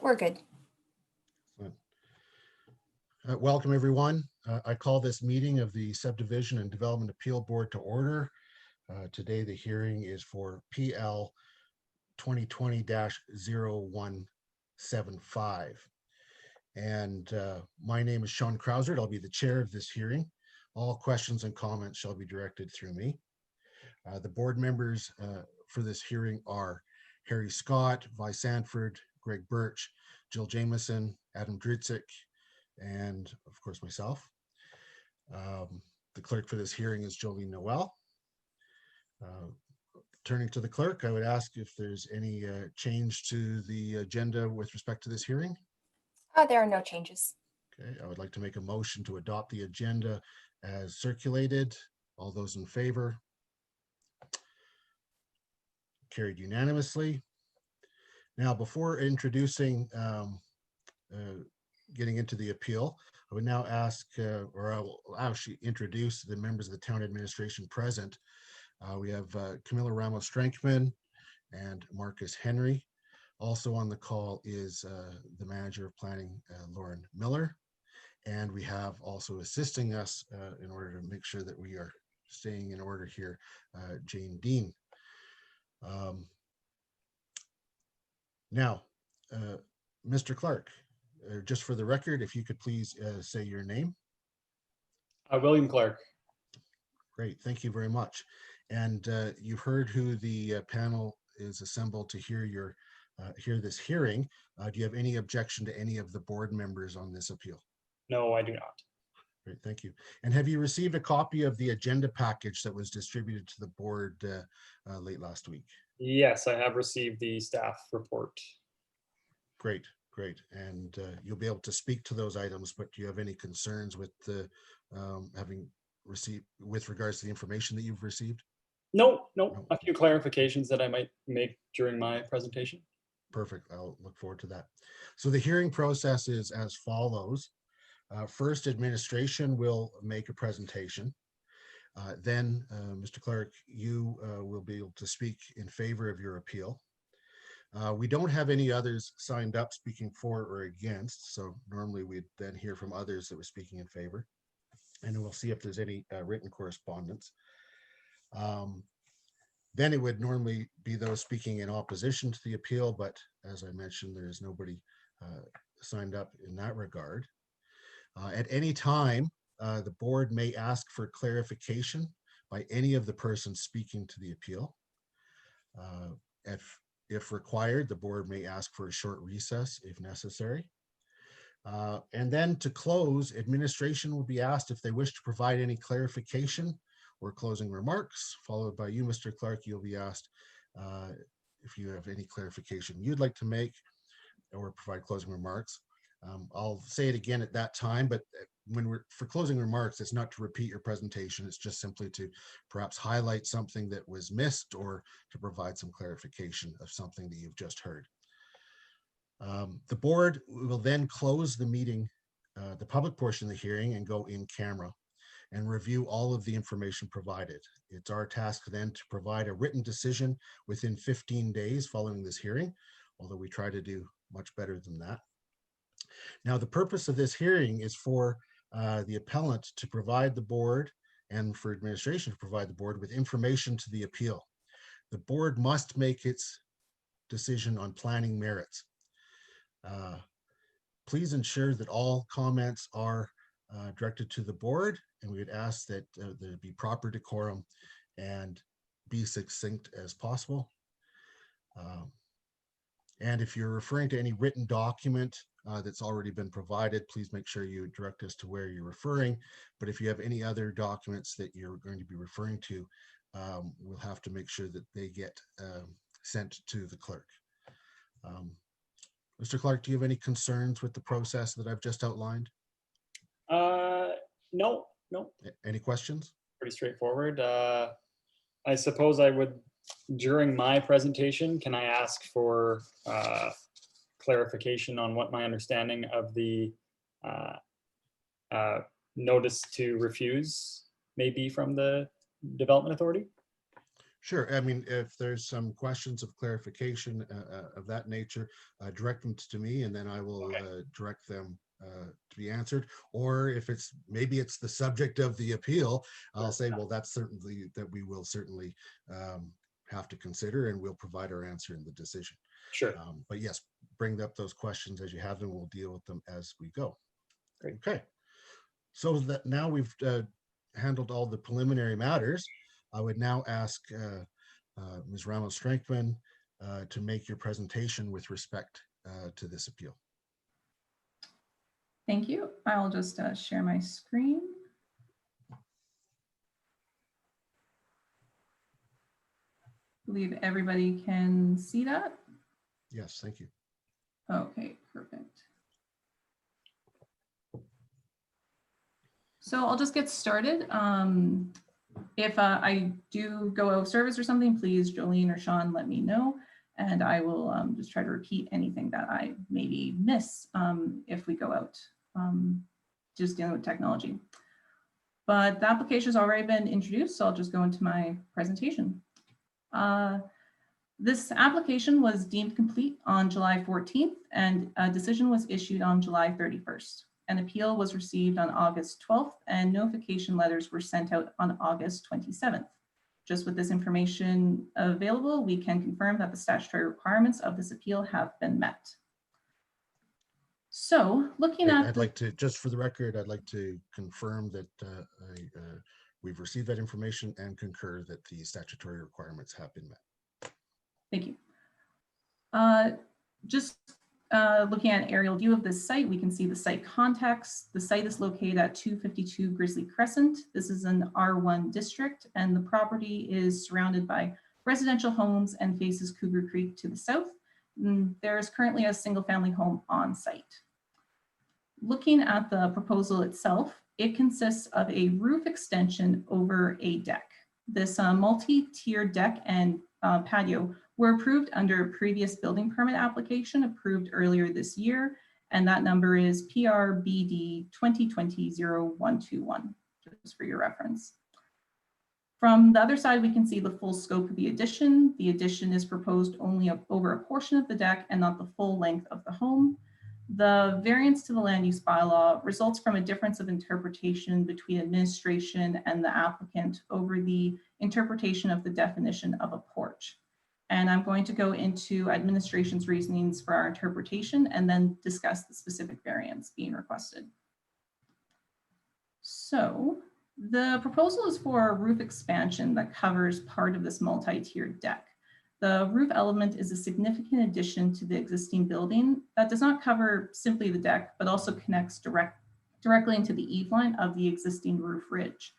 we're good. Welcome, everyone. I call this meeting of the Subdivision and Development Appeal Board to order. Today, the hearing is for PL 2020-0175. And my name is Sean Krauser. I'll be the chair of this hearing. All questions and comments shall be directed through me. The board members for this hearing are Harry Scott, Vi Sanford, Greg Birch, Jill Jameson, Adam Dritzik, and of course myself. The clerk for this hearing is Jolene Noel. Turning to the clerk, I would ask if there's any change to the agenda with respect to this hearing. There are no changes. Okay, I would like to make a motion to adopt the agenda as circulated. All those in favor? Carried unanimously. Now, before introducing getting into the appeal, I would now ask, or I will actually introduce the members of the town administration present. We have Camilla Ramos-Strankman and Marcus Henry. Also on the call is the manager of planning, Lauren Miller. And we have also assisting us in order to make sure that we are staying in order here, Jane Dean. Now, Mr. Clark, just for the record, if you could please say your name. William Clark. Great, thank you very much. And you've heard who the panel is assembled to hear this hearing. Do you have any objection to any of the board members on this appeal? No, I do not. Great, thank you. And have you received a copy of the agenda package that was distributed to the board late last week? Yes, I have received the staff report. Great, great. And you'll be able to speak to those items, but do you have any concerns with having received with regards to the information that you've received? No. A few clarifications that I might make during my presentation. Perfect. I'll look forward to that. So the hearing process is as follows. First, administration will make a presentation. Then, Mr. Clark, you will be able to speak in favor of your appeal. We don't have any others signed up speaking for or against, so normally we'd then hear from others that were speaking in favor, and we'll see if there's any written correspondence. Then it would normally be those speaking in opposition to the appeal, but as I mentioned, there is nobody signed up in that regard. At any time, the board may ask for clarification by any of the persons speaking to the appeal. If required, the board may ask for a short recess if necessary. And then to close, administration will be asked if they wish to provide any clarification or closing remarks, followed by you, Mr. Clark. You'll be asked if you have any clarification you'd like to make or provide closing remarks. I'll say it again at that time, but for closing remarks, it's not to repeat your presentation. It's just simply to perhaps highlight something that was missed or to provide some clarification of something that you've just heard. The board will then close the meeting, the public portion of the hearing, and go in camera and review all of the information provided. It's our task then to provide a written decision within 15 days following this hearing, although we try to do much better than that. Now, the purpose of this hearing is for the appellant to provide the board and for administration to provide the board with information to the appeal. The board must make its decision on planning merits. Please ensure that all comments are directed to the board, and we would ask that there be proper decorum and be succinct as possible. And if you're referring to any written document that's already been provided, please make sure you direct us to where you're referring. But if you have any other documents that you're going to be referring to, we'll have to make sure that they get sent to the clerk. Mr. Clark, do you have any concerns with the process that I've just outlined? No. Any questions? Pretty straightforward. I suppose I would, during my presentation, can I ask for clarification on what my understanding of the notice to refuse may be from the Development Authority? Sure. I mean, if there's some questions of clarification of that nature, direct them to me, and then I will direct them to be answered. Or if it's maybe it's the subject of the appeal, I'll say, well, that's certainly that we will certainly have to consider, and we'll provide our answer in the decision. Sure. But yes, bring up those questions as you have them. We'll deal with them as we go. Great. Okay. So that now we've handled all the preliminary matters, I would now ask Ms. Ramos-Strankman to make your presentation with respect to this appeal. Thank you. I'll just share my screen. I believe everybody can see that. Yes, thank you. Okay, perfect. So I'll just get started. If I do go out of service or something, please, Jolene or Sean, let me know. And I will just try to repeat anything that I maybe miss if we go out, just dealing with technology. But the application has already been introduced, so I'll just go into my presentation. This application was deemed complete on July 14th, and a decision was issued on July 31st. An appeal was received on August 12th, and notification letters were sent out on August 27th. Just with this information available, we can confirm that the statutory requirements of this appeal have been met. So looking at— I'd like to, just for the record, I'd like to confirm that we've received that information and concur that the statutory requirements have been met. Thank you. Just looking at an aerial view of this site, we can see the site context. The site is located at 252 Grizzly Crescent. This is an R1 district, and the property is surrounded by residential homes and faces Cougar Creek to the south. There is currently a single-family home on site. Looking at the proposal itself, it consists of a roof extension over a deck. This multi-tiered deck and patio were approved under a previous building permit application approved earlier this year, and that number is PRBD 2020-0121, just for your reference. From the other side, we can see the full scope of the addition. The addition is proposed only over a portion of the deck and not the full length of the home. The variance to the land use bylaw results from a difference of interpretation between administration and the applicant over the interpretation of the definition of a porch. And I'm going to go into administration's reasonings for our interpretation and then discuss the specific variance being requested. So the proposal is for a roof expansion that covers part of this multi-tiered deck. The roof element is a significant addition to the existing building that does not cover simply the deck, but also connects directly into the eave line of the existing roof ridge.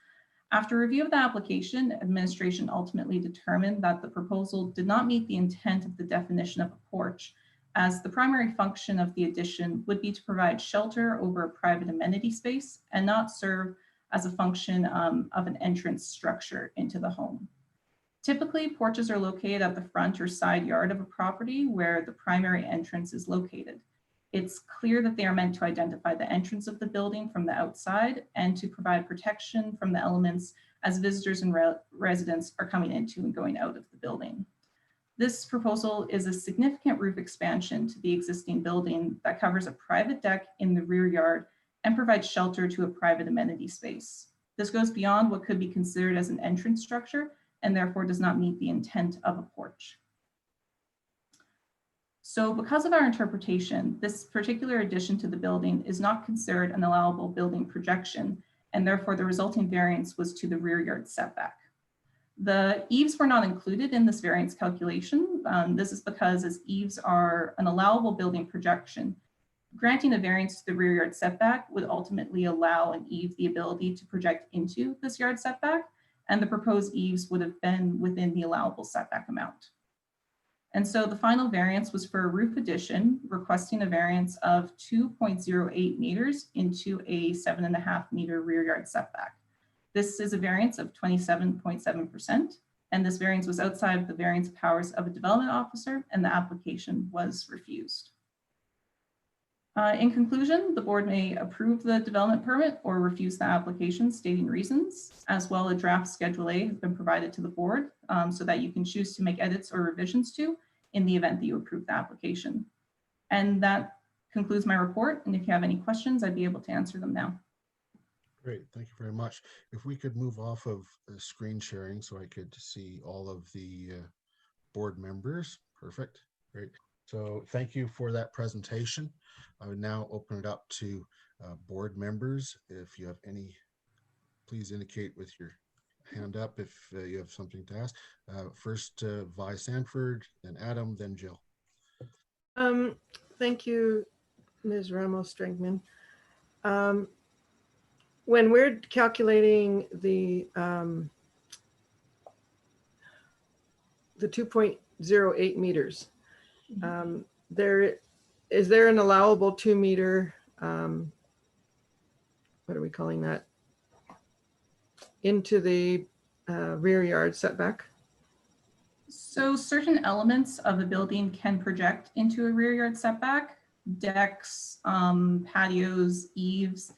After review of the application, administration ultimately determined that the proposal did not meet the intent of the definition of a porch, as the primary function of the addition would be to provide shelter over a private amenity space and not serve as a function of an entrance structure into the home. Typically, porches are located at the front or side yard of a property where the primary entrance is located. It's clear that they are meant to identify the entrance of the building from the outside and to provide protection from the elements as visitors and residents are coming into and going out of the building. This proposal is a significant roof expansion to the existing building that covers a private deck in the rear yard and provides shelter to a private amenity space. This goes beyond what could be considered as an entrance structure and therefore does not meet the intent of a porch. So because of our interpretation, this particular addition to the building is not considered an allowable building projection, and therefore the resulting variance was to the rear yard setback. The eaves were not included in this variance calculation. This is because as eaves are an allowable building projection, granting a variance to the rear yard setback would ultimately allow an eave the ability to project into this yard setback, and the proposed eaves would have been within the allowable setback amount. And so the final variance was for a roof addition, requesting a variance of 2.08 meters into a 7.5 meter rear yard setback. This is a variance of 27.7%, and this variance was outside of the variance powers of a development officer, and the application was refused. In conclusion, the board may approve the development permit or refuse the application stating reasons. As well, a draft Schedule A has been provided to the board so that you can choose to make edits or revisions to in the event that you approve the application. And that concludes my report. And if you have any questions, I'd be able to answer them now. Great, thank you very much. If we could move off of screen sharing so I could see all of the board members. Perfect, great. So thank you for that presentation. I would now open it up to board members. If you have any, please indicate with your hand up if you have something to ask. First, Vi Sanford, then Adam, then Jill. Thank you, Ms. Ramos-Strengman. When we're calculating the 2.08 meters, is there an allowable 2 meter, what are we calling that, into the rear yard setback? So certain elements of the building can project into a rear yard setback: decks, patios, eaves,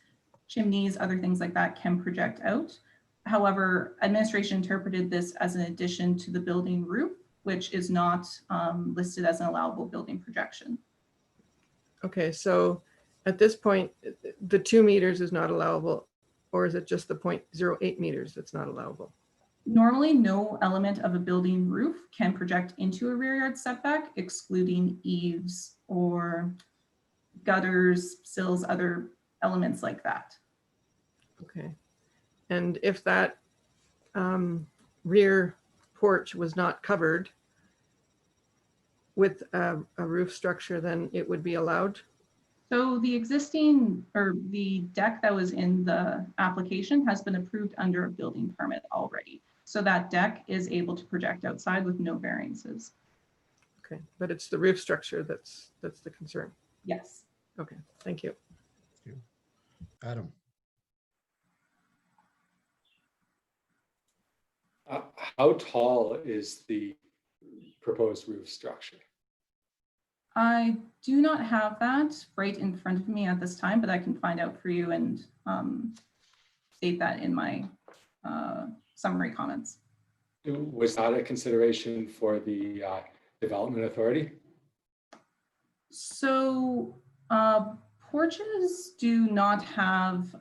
chimneys, other things like that can project out. However, administration interpreted this as an addition to the building roof, which is not listed as an allowable building projection. Okay, so at this point, the 2 meters is not allowable, or is it just the 0.08 meters that's not allowable? Normally, no element of a building roof can project into a rear yard setback, excluding eaves or gutters, sills, other elements like that. Okay, and if that rear porch was not covered with a roof structure, then it would be allowed? So the existing, or the deck that was in the application has been approved under a building permit already. So that deck is able to project outside with no variances. Okay, but it's the roof structure that's the concern. Yes. Okay, thank you. Thank you. Adam. How tall is the proposed roof structure? I do not have that right in front of me at this time, but I can find out for you and state that in my summary comments. Was that a consideration for the development authority? So porches do not have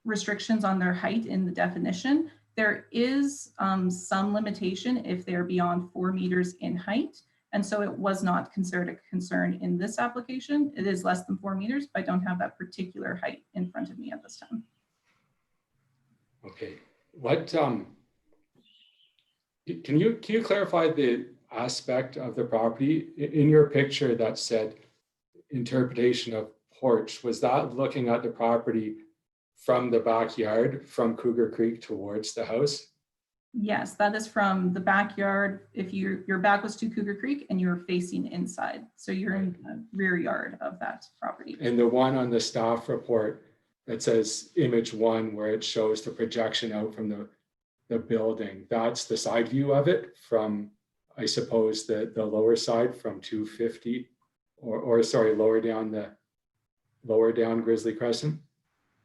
restrictions on their height in the definition. There is some limitation if they're beyond 4 meters in height. And so it was not considered a concern in this application. It is less than 4 meters, but I don't have that particular height in front of me at this time. Okay, what can you clarify the aspect of the property in your picture that said interpretation of porch? Was that looking at the property from the backyard from Cougar Creek towards the house? Yes, that is from the backyard. If your back was to Cougar Creek and you're facing inside, so you're in the rear yard of that property. And the one on the staff report that says image 1, where it shows the projection out from the building, that's the side view of it from, I suppose, the lower side from 250 or sorry, lower down Grizzly Crescent.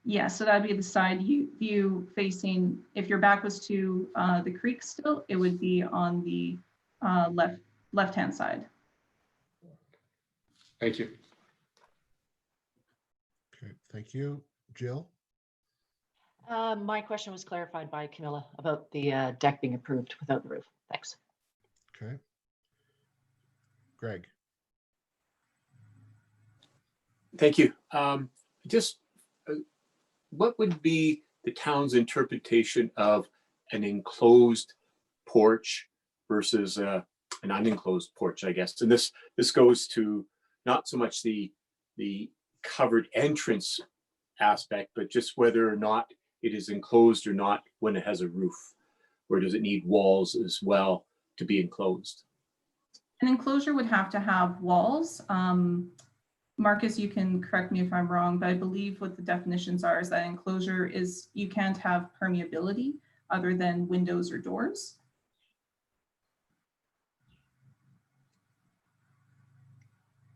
Yeah, so that'd be the side view facing, if your back was to the creek still, it would be on the left-hand side. Thank you. Okay, thank you. Jill? My question was clarified by Camilla about the deck being approved without the roof. Thanks. Okay. Greg? Thank you. What would be the town's interpretation of an enclosed porch versus an unenclosed porch, I guess? And this goes to not so much the covered entrance aspect, but just whether or not it is enclosed or not when it has a roof, or does it need walls as well to be enclosed? An enclosure would have to have walls. Marcus, you can correct me if I'm wrong, but I believe what the definitions are is that enclosure is, you can't have permeability other than windows or doors.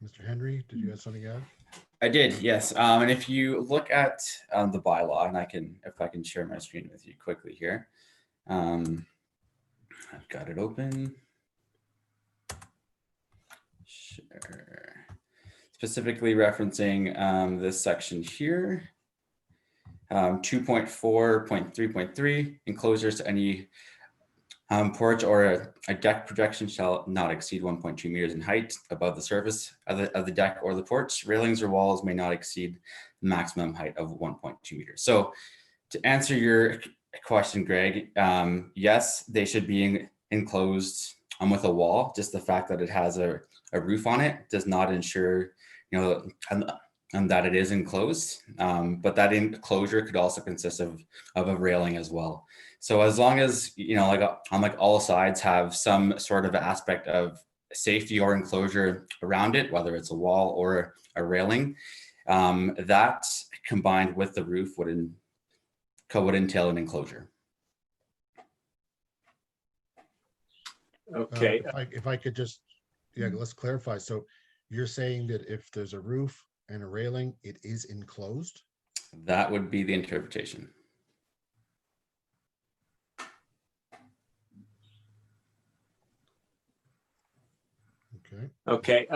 Mr. Henry, did you have something to add? I did, yes. And if you look at the bylaw, and if I can share my screen with you quickly here. I've got it open. Sure. Specifically referencing this section here. 2.4.3.3, enclosures to any porch or a deck projection shall not exceed 1.2 meters in height above the surface of the deck or the porch. Railings or walls may not exceed the maximum height of 1.2 meters. So to answer your question, Greg, yes, they should be enclosed with a wall. Just the fact that it has a roof on it does not ensure, and that it is enclosed, but that enclosure could also consist of a railing as well. So as long as, like all sides have some sort of aspect of safety or enclosure around it, whether it's a wall or a railing, that combined with the roof would entail an enclosure. Okay. If I could just, let's clarify. So you're saying that if there's a roof and a railing, it is enclosed? That would be the interpretation. Okay. Okay.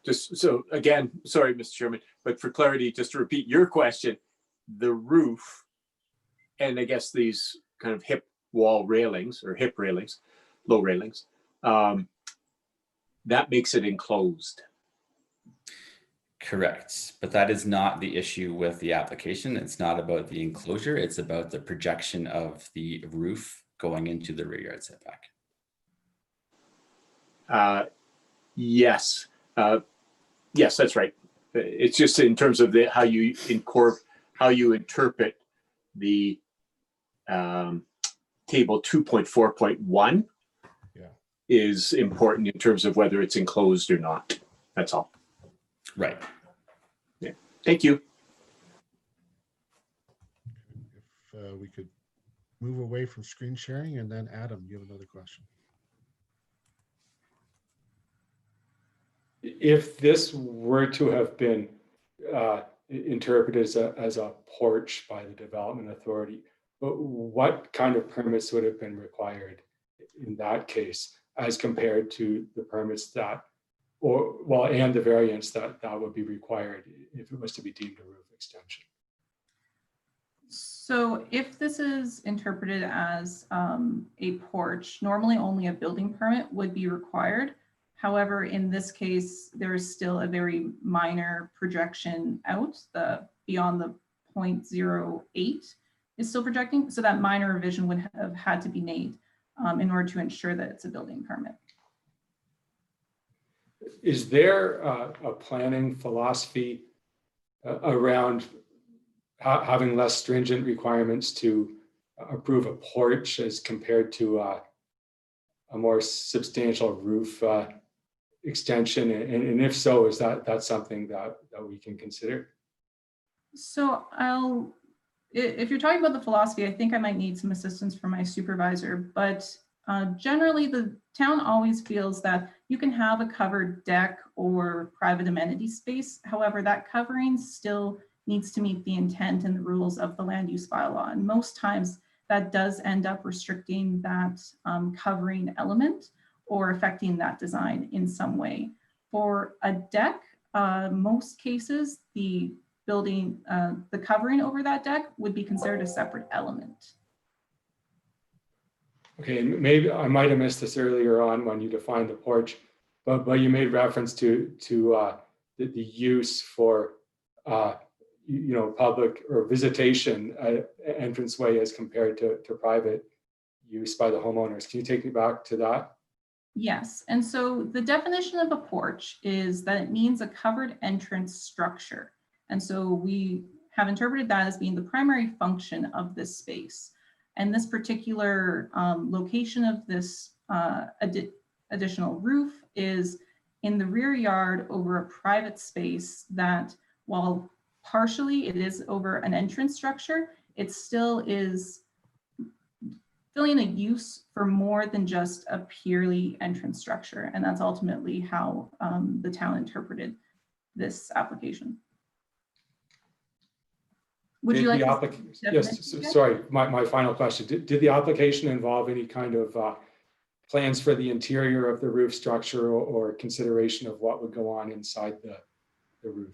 Just so again, sorry, Mr. Chairman, but for clarity, just to repeat your question, the roof and I guess these kind of hip wall railings or hip railings, low railings, that makes it enclosed. Correct, but that is not the issue with the application. It's not about the enclosure. It's about the projection of the roof going into the rear yard setback. Yes. Yes, that's right. It's just in terms of how you interpret the table 2.4.1 is important in terms of whether it's enclosed or not. That's all. Right. Yeah. Thank you. If we could move away from screen sharing, and then Adam, you have another question. If this were to have been interpreted as a porch by the development authority, what kind of permits would have been required in that case as compared to the permits and the variance that would be required if it was to be deemed a roof extension? So if this is interpreted as a porch, normally only a building permit would be required. However, in this case, there is still a very minor projection out. Beyond the 0.08 is still projecting. So that minor revision would have had to be made in order to ensure that it's a building permit. Is there a planning philosophy around having less stringent requirements to approve a porch as compared to a more substantial roof extension? And if so, is that's something that we can consider? So if you're talking about the philosophy, I think I might need some assistance from my supervisor, but generally the town always feels that you can have a covered deck or private amenity space. However, that covering still needs to meet the intent and the rules of the land use bylaw. And most times that does end up restricting that covering element or affecting that design in some way. For a deck, most cases, the covering over that deck would be considered a separate element. Okay, and maybe I might have missed this earlier on when you defined the porch, but you made reference to the use for public or visitation entranceway as compared to private use by the homeowners. Can you take me back to that? Yes, and so the definition of a porch is that it means a covered entrance structure. And so we have interpreted that as being the primary function of this space. And this particular location of this additional roof is in the rear yard over a private space that, while partially it is over an entrance structure, it still is filling a use for more than just a purely entrance structure. And that's ultimately how the town interpreted this application. Would Did you like? the to applic- see the Yes, definition yet? sorry, my final question. Did the application involve any kind of plans for the interior of the roof structure or consideration of what would go on inside the roof?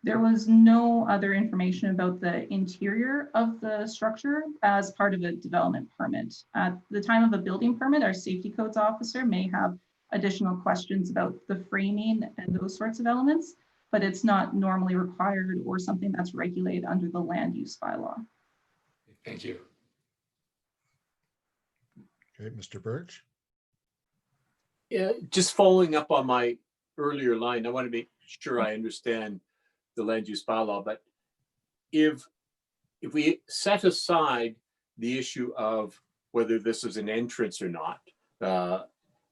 There was no other information about the interior of the structure as part of a development permit. At the time of a building permit, our safety codes officer may have additional questions about the framing and those sorts of elements, but it's not normally required or something that's regulated under the land use bylaw. Thank you. Okay, Mr. Birch? Yeah, just following up on my earlier line, I want to make sure I understand the land use bylaw, but if we set aside the issue of whether this is an entrance or not,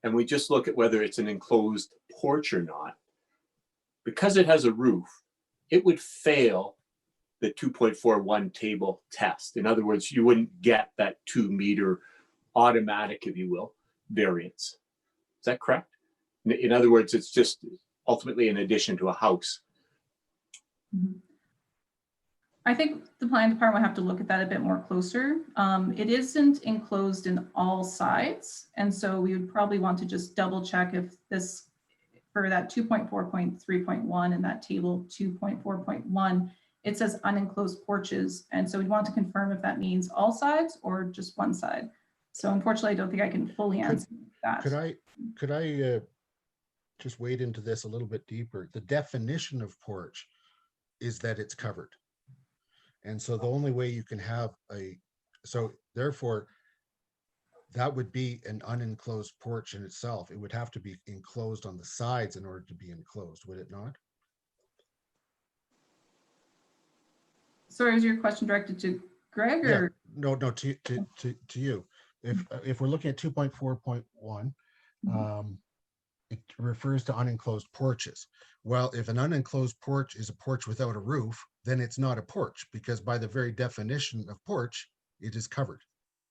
and we just look at whether it's an enclosed porch or not, because it has a roof, it would fail the 2.41 table test. In other words, you wouldn't get that 2-meter automatic, if you will, variance. Is that correct? In other words, it's just ultimately an addition to a house. I think the planning department will have to look at that a bit more closer. It isn't enclosed in all sides. And so we would probably want to just double check if this, for that 2.4.3.1 and that table 2.4.1, it says unenclosed porches. And so we'd want to confirm if that means all sides or just one side. So unfortunately, I don't think I can fully answer that. Could I just wade into this a little bit deeper? The definition of porch is that it's covered. And so the only way you can have so therefore, that would be an unenclosed porch in itself. It would have to be enclosed on the sides in order to be enclosed, would it not? Sorry, is your question directed to Greg Yeah, or? no, to you. If we're looking at 2.4.1, it refers to unenclosed porches. Well, if an unenclosed porch is a porch without a roof, then it's not a porch, because by the very definition of porch, it is covered.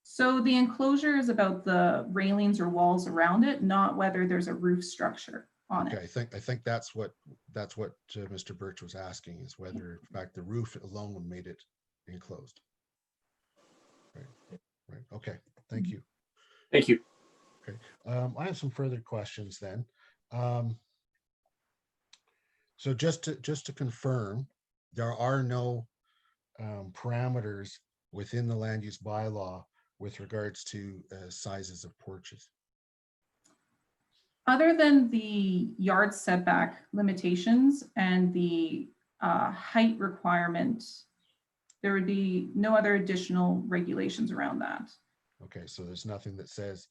So the enclosure is about the railings or walls around it, not whether there's a roof structure on Okay, it. I think that's what Mr. Birch was asking, is whether in fact the roof alone made it enclosed. Right. Okay. Thank you. Thank you. Okay. I have some further questions then. So just to confirm, there are no parameters within the land use bylaw with regards to sizes of porches. Other than the yard setback limitations and the height requirement, there would be no other additional regulations around that. Okay, so there's nothing that says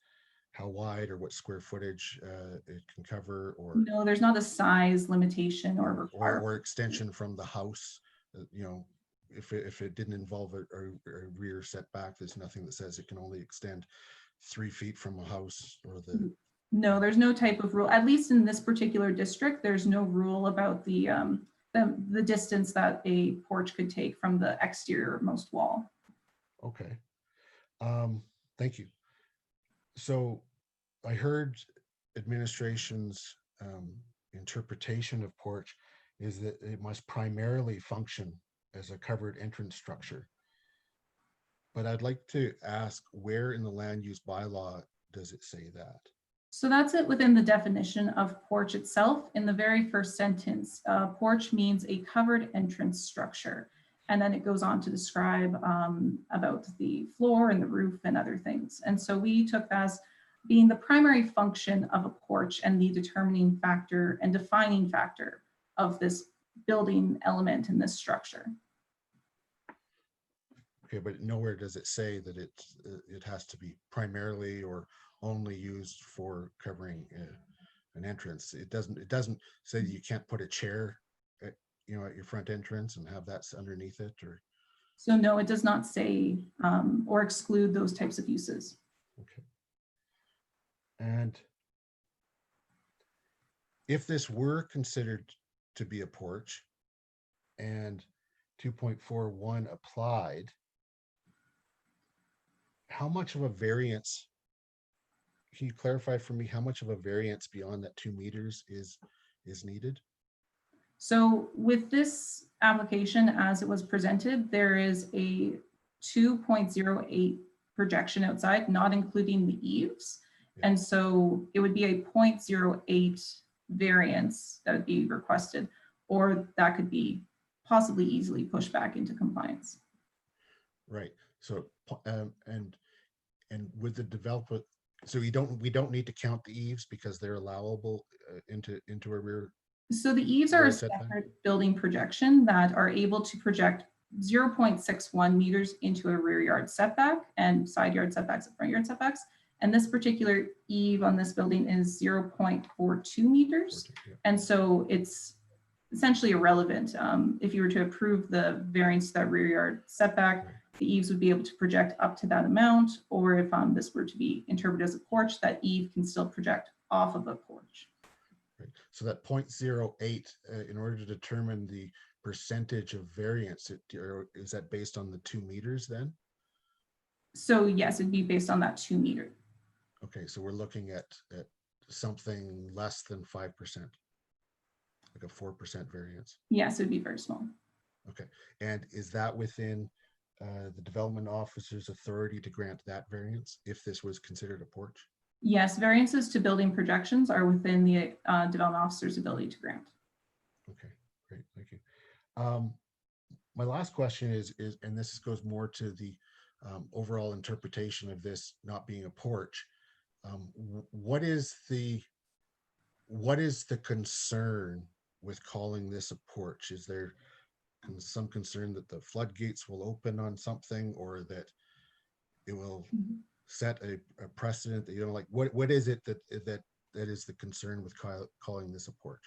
how wide or what square footage it can cover, or No, there's not a size limitation or requirement. or extension from the house. You know, if it didn't involve a rear setback, there's nothing that says it can only extend 3 feet from a house or the. No, there's no type of rule, at least in this particular district, there's no rule about the distance that a porch could take from the exterior most wall. Okay. Thank you. So I heard administration's interpretation of porch is that it must primarily function as a covered entrance structure. But I'd like to ask, where in the land use bylaw does it say that? So that's it within the definition of porch itself. In the very first sentence, porch means a covered entrance structure. And then it goes on to describe about the floor and the roof and other things. And so we took that as being the primary function of a porch and the determining factor and defining factor of this building element in this structure. Okay, but nowhere does it say that it has to be primarily or only used for covering an entrance. It doesn't say that you can't put a chair at your front entrance and have that underneath it, or. So no, it does not say or exclude those types of uses. Okay. And if this were considered to be a porch and 2.41 applied, how much of a variance, can you clarify for me how much of a variance beyond that 2 meters is needed? So with this application as it was presented, there is a 2.08 projection outside, not including the eaves. Yeah. And so it would be a 0.08 variance that would be requested, or that could be possibly easily pushed back into compliance. Right. So, and with the developer, so we don't need to count the eaves because they're allowable into a rear. So the eaves are a Rear setback? separate building projection that are able to project 0.61 meters into a rear yard setback and side yard setbacks and front yard setbacks. And this particular eave on this building is 0.42 meters. Yeah. And so it's essentially irrelevant. If you were to approve the variance to that rear yard setback, Right. the eaves would be able to project up to that amount, or if this were to be interpreted as a porch, that eave can still project off of a porch. Right. So that 0.08, in order to determine the percentage of variance, is that based on the 2 meters then? So yes, it'd be based on that 2 meter. Okay, so we're looking at something less than 5%, like a 4% variance. Yes, it'd be very small. Okay, and is that within the development officer's authority to grant that variance if this was considered a porch? Yes, variances to building projections are within the development officer's ability to grant. Okay, great, thank you. My last question is, and this goes more to the overall interpretation of this not being a porch. What is the concern with calling this a porch? Is there some concern that the floodgates will open on something, or that it will set a precedent that, like what is it that is the concern with calling this a porch?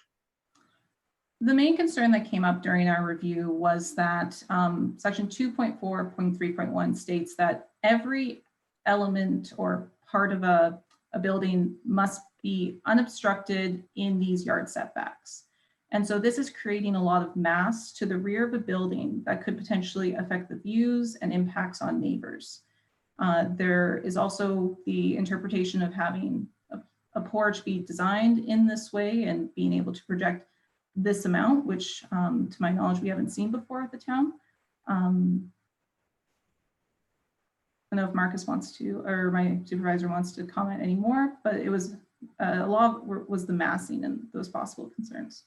The main concern that came up during our review was that section 2.4.3.1 states that every element or part of a building must be unobstructed in these yard setbacks. And so this is creating a lot of mass to the rear of a building that could potentially affect the views and impacts on neighbors. There is also the interpretation of having a porch be designed in this way and being able to project this amount, which to my knowledge, we haven't seen before at the town. I don't know if Marcus wants to, or my supervisor wants to comment anymore, but it was a lot was the massing and those possible concerns.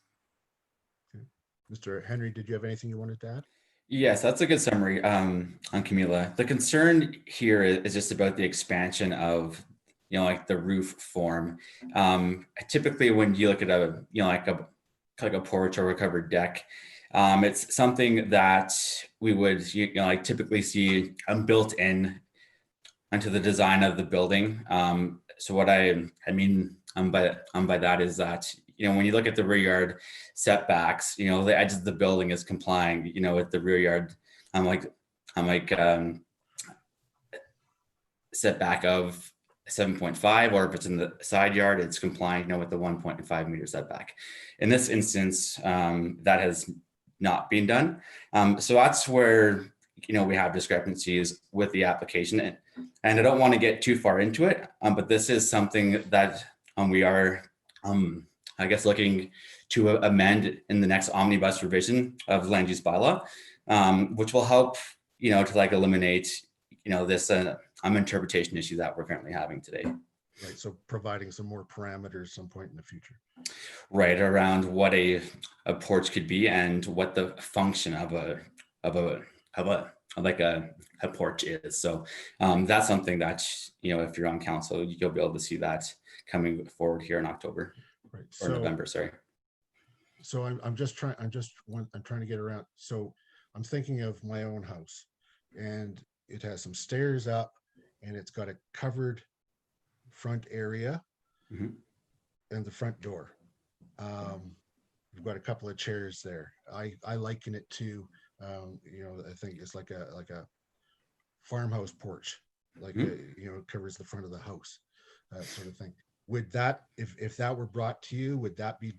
Mr. Henry, did you have anything you wanted to add? Yes, that's a good summary on Camila. The concern here is just about the expansion of, like the roof form. Typically when you look at like a porch or a covered deck, it's something that we would, like typically see built in into the design of the building. So what I mean by that is that, when you look at the rear yard setbacks, the edge of the building is complying, with the rear yard, setback of 7.5, or if it's in the side yard, it's complying, with the 1.5 meter setback. In this instance, that has not been done. So that's where, we have discrepancies with the application, and I don't want to get too far into it, but this is something that we are, I guess, looking to amend in the next omnibus revision of land use bylaw, which will help, to like eliminate, this interpretation issue that we're currently having today. Right, so providing some more parameters some point in the future. Right, around what a porch could be and what the function of a porch is. So that's something that, if you're on council, you'll be able to see that coming forward here in October. Right. Or November, sorry. So I'm trying to get around. So I'm thinking of my own house, and it has some stairs up, and it's got a covered front area and the front door. We've got a couple of chairs there. I liken it to, I think it's like a farmhouse porch, like covers the front of the house, sort of thing. Would that, if that were brought to you, would that be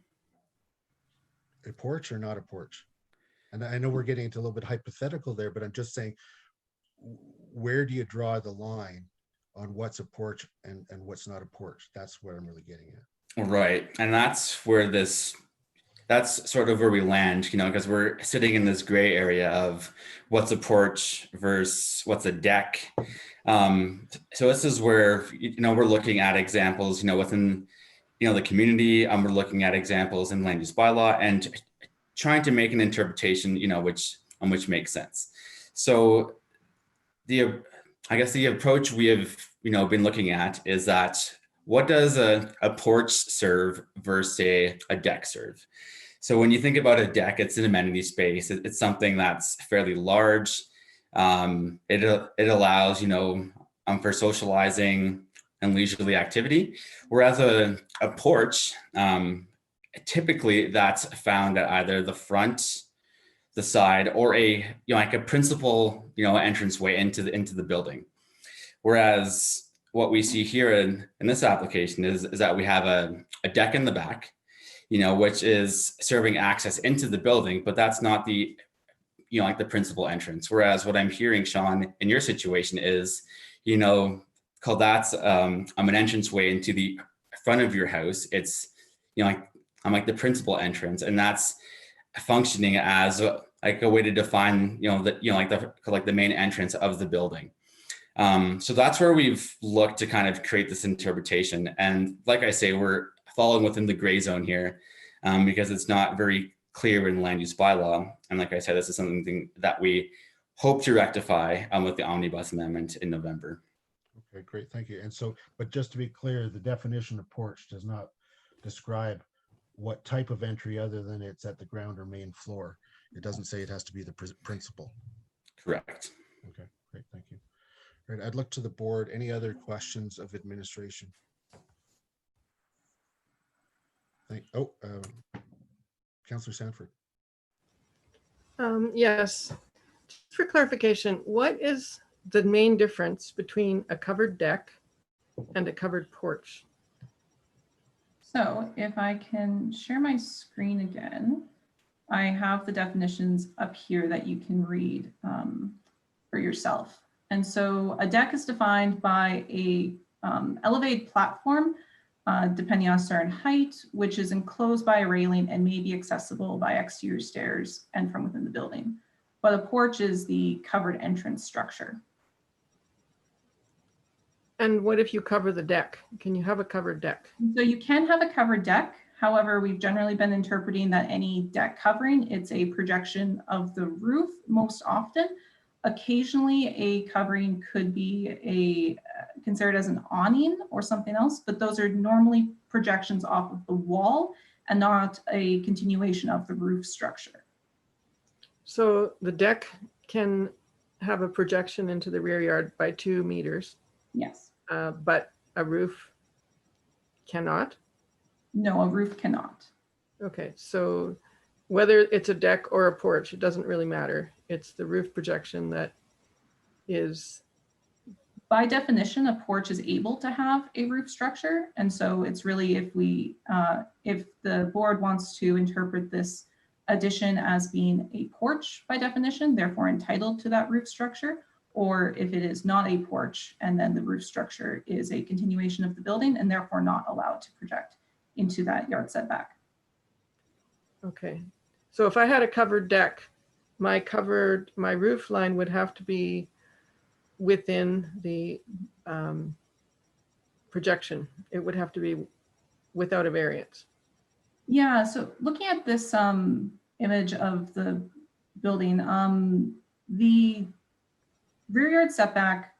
a porch or not a porch? And I know we're getting into a little bit hypothetical there, but I'm just saying, where do you draw the line on what's a porch and what's not a porch? That's what I'm really getting at. Right, and that's where this that's sort of where we land, because we're sitting in this gray area of what's a porch versus what's a deck. So this is where, we're looking at examples, within, the community. We're looking at examples in land use bylaw and trying to make an interpretation, which makes sense. So I guess the approach we have, been looking at is that what does a porch serve versus a deck serve? So when you think about a deck, it's an amenity space. It's something that's fairly large. It allows, for socializing and leisurely activity. Whereas a porch, typically that's found at either the front, the side, or like a principal, entranceway into the building. Whereas what we see here in this application is that we have a deck in the back, which is serving access into the building, but that's not the, like the principal entrance. Whereas what I'm hearing, Sean, in your situation is, call that's an entranceway into the front of your house. It's, like the principal entrance, and that's functioning as like a way to define, like the main entrance of the building. So that's where we've looked to kind of create this interpretation. And like I say, we're falling within the gray zone here because it's not very clear in land use bylaw. And like I said, this is something that we hope to rectify with the omnibus amendment in November. Okay, great, thank you. And so, but just to be clear, the definition of porch does not describe what type of entry other than it's at the ground or main floor. It doesn't say it has to be the principal. Correct. Okay, great, thank you. All right, I'd look to the board. Any other questions of administration? Councillor Sanford. Yes. Just for clarification, what is the main difference between a covered deck and a covered porch? So if I can share my screen again, I have the definitions up here that you can read for yourself. And so a deck is defined by a elevated platform, depending on certain height, which is enclosed by a railing and may be accessible by exterior stairs and from within the building. But a porch is the covered entrance structure. And what if you cover the deck? Can you have a covered deck? So you can have a covered deck. However, we've generally been interpreting that any deck covering, it's a projection of the roof most often. Occasionally, a covering could be considered as an awning or something else, but those are normally projections off of the wall and not a continuation of the roof structure. So the deck can have a projection into the rear yard by 2 meters, Yes. but a roof cannot? No, a roof cannot. Okay, so whether it's a deck or a porch, it doesn't really matter. It's the roof projection that is. By definition, a porch is able to have a roof structure. And so it's really if the board wants to interpret this addition as being a porch by definition, therefore entitled to that roof structure, or if it is not a porch and then the roof structure is a continuation of the building and therefore not allowed to project into that yard setback. Okay, so if I had a covered deck, my roof line would have to be within the projection. It would have to be without a variance. Yeah, so looking at this image of the building, the rear yard setback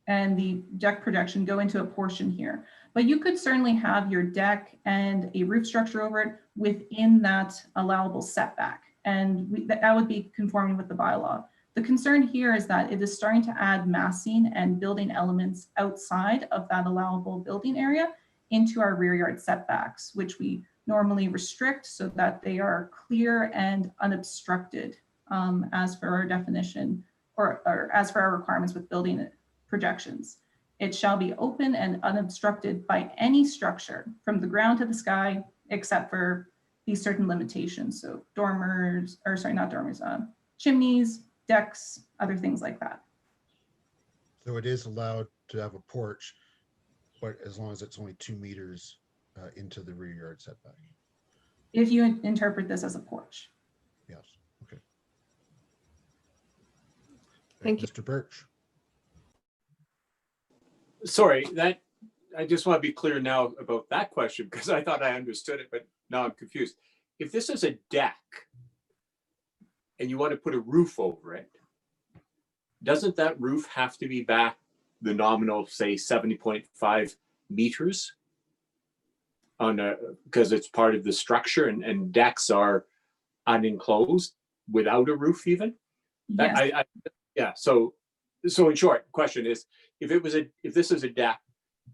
and the deck projection go into a portion here, but you could certainly have your deck and a roof structure over it within that allowable setback. And that would be conforming with the bylaw. The concern here is that it is starting to add massing and building elements outside of that allowable building area into our rear yard setbacks, which we normally restrict so that they are clear and unobstructed as per our definition or as per our requirements with building projections. It shall be open and unobstructed by any structure from the ground to the sky, except for these certain limitations. So dormers, or sorry, not dormers, chimneys, decks, other things like that. So it is allowed to have a porch, but as long as it's only 2 meters into the rear yard setback. if you interpret this as a porch. Yes, okay. Thank you. Mr. Birch. Sorry, that, I just want to be clear now about that question because I thought I understood it, but now I'm confused. If this is a deck and you want to put a roof over it, doesn't that roof have to be back the nominal, say 70.5 meters? On a, because it's part of the structure and decks are unenclosed without a roof even? Yes. Yeah, so in short, question is, if this is a deck,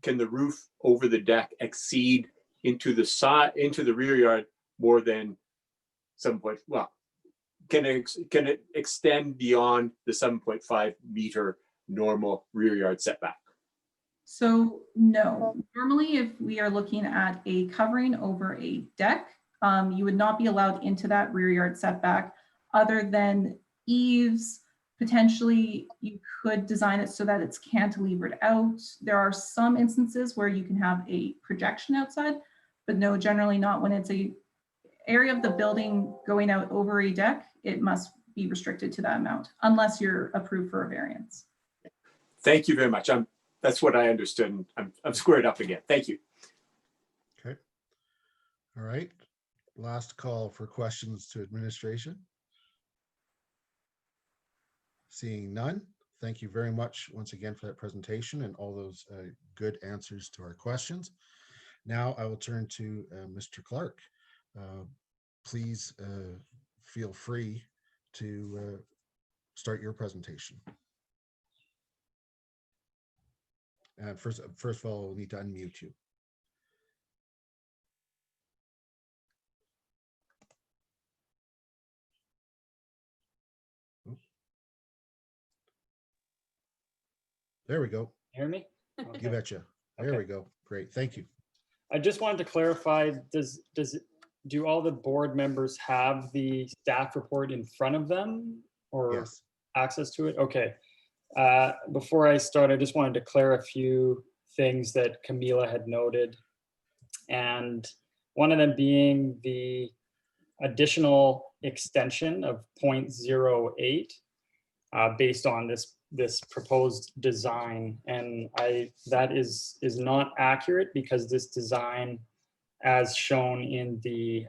can the roof over the deck exceed into the rear yard more than 7 point, well, can it extend beyond the 7.5 meter normal rear yard setback? So no, normally if we are looking at a covering over a deck, you would not be allowed into that rear yard setback other than eaves. Potentially you could design it so that it's cantilevered out. There are some instances where you can have a projection outside, but no, generally not. When it's a area of the building going out over a deck, it must be restricted to that amount unless you're approved for a variance. Thank you very much. That's what I understood. And I'm squared up again. Thank you. Okay. All right. Last call for questions to administration. Seeing none, thank you very much once again for that presentation and all those good answers to our questions. Now I will turn to Mr. Clark. Please feel free to start your presentation. First of all, we'll need to unmute you. There we go. Hear me? You Okay. betcha. There Okay. we go. Great. Thank you. I just wanted to clarify, do all the board members have the staff report in front of them or Yes. access to it? Okay. Before I start, I just wanted to clear a few things that Camila had noted. And one of them being the additional extension of 0.08 based on this proposed design. And that is not accurate because this design, as shown in the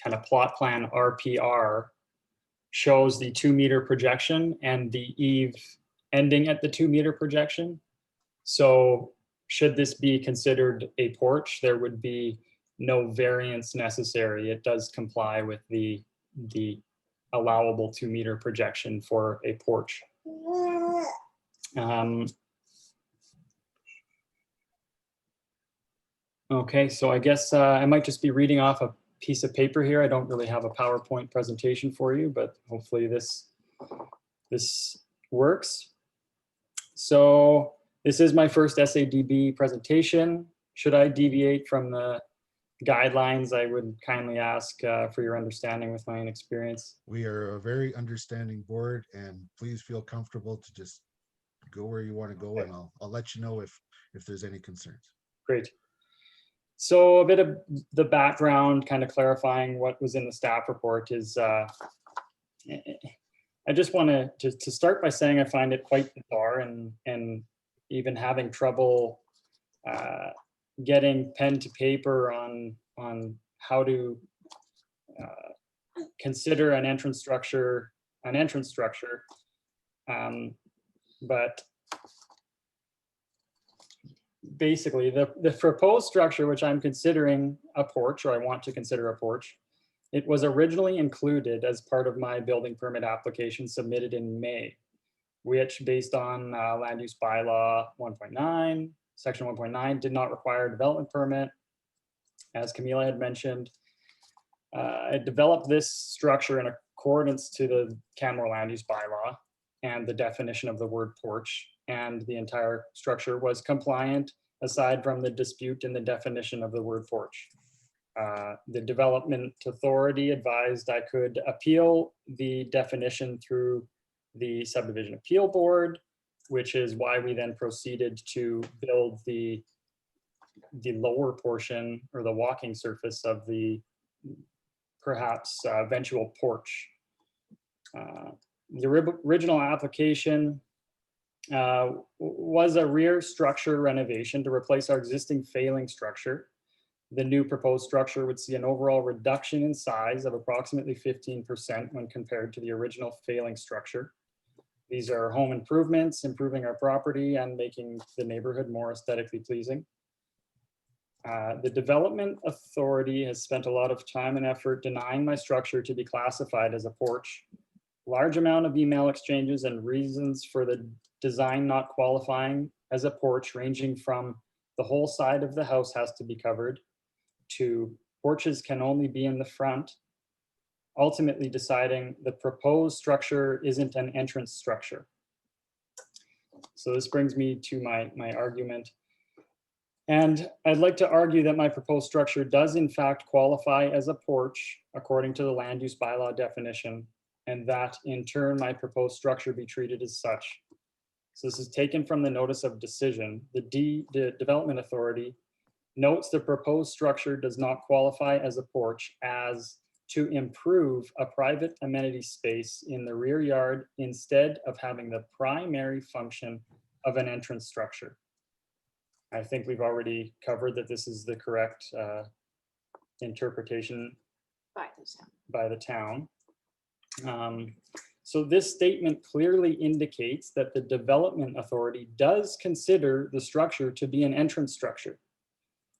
kind of plot plan RPR, shows the 2 meter projection and the eave ending at the 2 meter projection. So should this be considered a porch, there would be no variance necessary. It does comply with the allowable 2 meter projection for a porch. Okay, so I guess I might just be reading off a piece of paper here. I don't really have a PowerPoint presentation for you, but hopefully this works. So this is my first SADB presentation. Should I deviate from the guidelines, I would kindly ask for your understanding with my inexperience. We are a very understanding board, and please feel comfortable to just go where you want to go, and I'll let you know if there's any concerns. Great. So a bit of the background, kind of clarifying what was in the staff report is, I just want to start by saying I find it quite bizarre and even having trouble getting pen to paper on how to consider an entrance structure. But basically the proposed structure, which I'm considering a porch, or I want to consider a porch, it was originally included as part of my building permit application submitted in May, which based on land use bylaw 1.9, section 1.9 did not require a development permit. As Camila had mentioned, I developed this structure in accordance to the Canmore land use bylaw and the definition of the word porch, and the entire structure was compliant aside from the dispute in the definition of the word porch. The development authority advised I could appeal the definition through the subdivision appeal board, which is why we then proceeded to build the lower portion or the walking surface of the perhaps eventual porch. The original application was a rear structure renovation to replace our existing failing structure. The new proposed structure would see an overall reduction in size of approximately 15% when compared to the original failing structure. These are home improvements, improving our property and making the neighborhood more aesthetically pleasing. The Development Authority has spent a lot of time and effort denying my structure to be classified as a porch. Large amount of email exchanges and reasons for the design not qualifying as a porch, ranging from the whole side of the house has to be covered to porches can only be in the front, ultimately deciding the proposed structure isn't an entrance structure. So this brings me to my argument. And I'd like to argue that my proposed structure does in fact qualify as a porch according to the land use bylaw definition, and that in turn my proposed structure be treated as such. So this is taken from the notice of decision. The Development Authority notes the proposed structure does not qualify as a porch as to improve a private amenity space in the rear yard instead of having the primary function of an entrance structure. I think we've already covered that this is the correct interpretation by the town. So this statement clearly indicates that the Development Authority does consider the structure to be an entrance structure,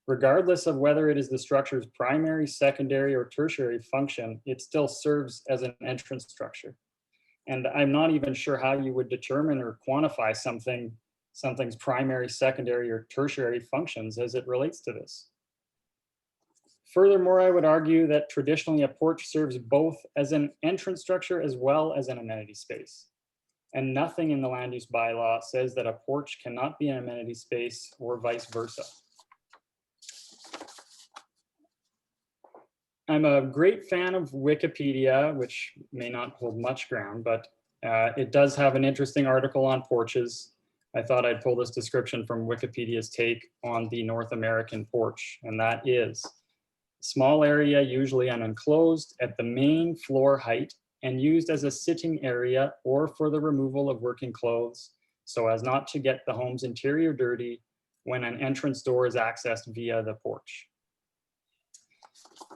regardless of whether it is the structure's primary, secondary, or tertiary function. It still serves as an entrance structure. And I'm not even sure how you would determine or quantify something's primary, secondary, or tertiary functions as it relates to this. Furthermore, I would argue that traditionally a porch serves both as an entrance structure as well as an amenity space. And nothing in the land use bylaw says that a porch cannot be an amenity space or vice versa. I'm a great fan of Wikipedia, which may not hold much ground, but it does have an interesting article on porches. I thought I'd pull this description from Wikipedia's take on the North American porch, and that is: small area, usually unenclosed, at the main floor height and used as a sitting area or for the removal of working clothes so as not to get the home's interior dirty when an entrance door is accessed via the porch.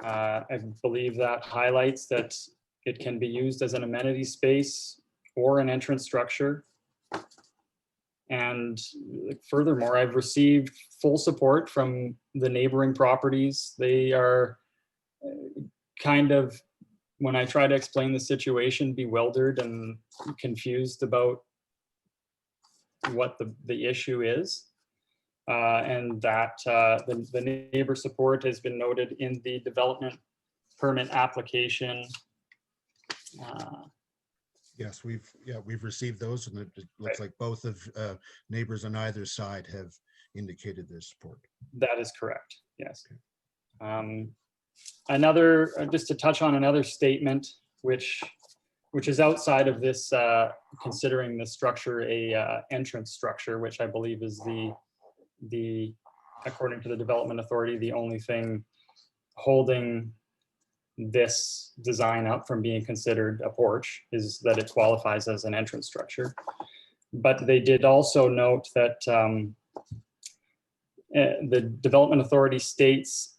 I believe that highlights that it can be used as an amenity space or an entrance structure. And furthermore, I've received full support from the neighboring properties. They are kind of, when I try to explain the situation, bewildered and confused about what the issue is. And that the neighbor support has been noted in the development permit application. Yes, we've received those, and it looks like both of neighbors on either side have indicated their support. That is correct, yes. Another, just to touch on another statement, which is outside of this, considering the structure a entrance structure, which I believe is according to the Development Authority, the only thing holding this design up from being considered a porch is that it qualifies as an entrance structure. But they did also note that the Development Authority states,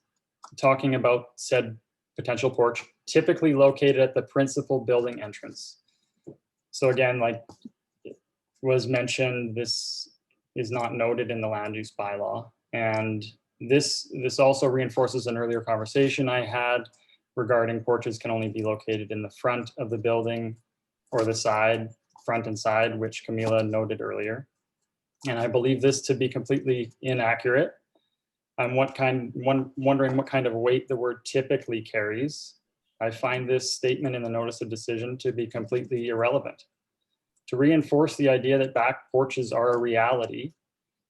talking about said potential porch, typically located at the principal building entrance. So again, like it was mentioned, this is not noted in the land use bylaw. And this also reinforces an earlier conversation I had regarding porches can only be located in the front of the building or the side, front and side, which Camila noted earlier. And I believe this to be completely inaccurate. I'm wondering what kind of weight the word typically carries. I find this statement in the notice of decision to be completely irrelevant. To reinforce the idea that back porches are a reality,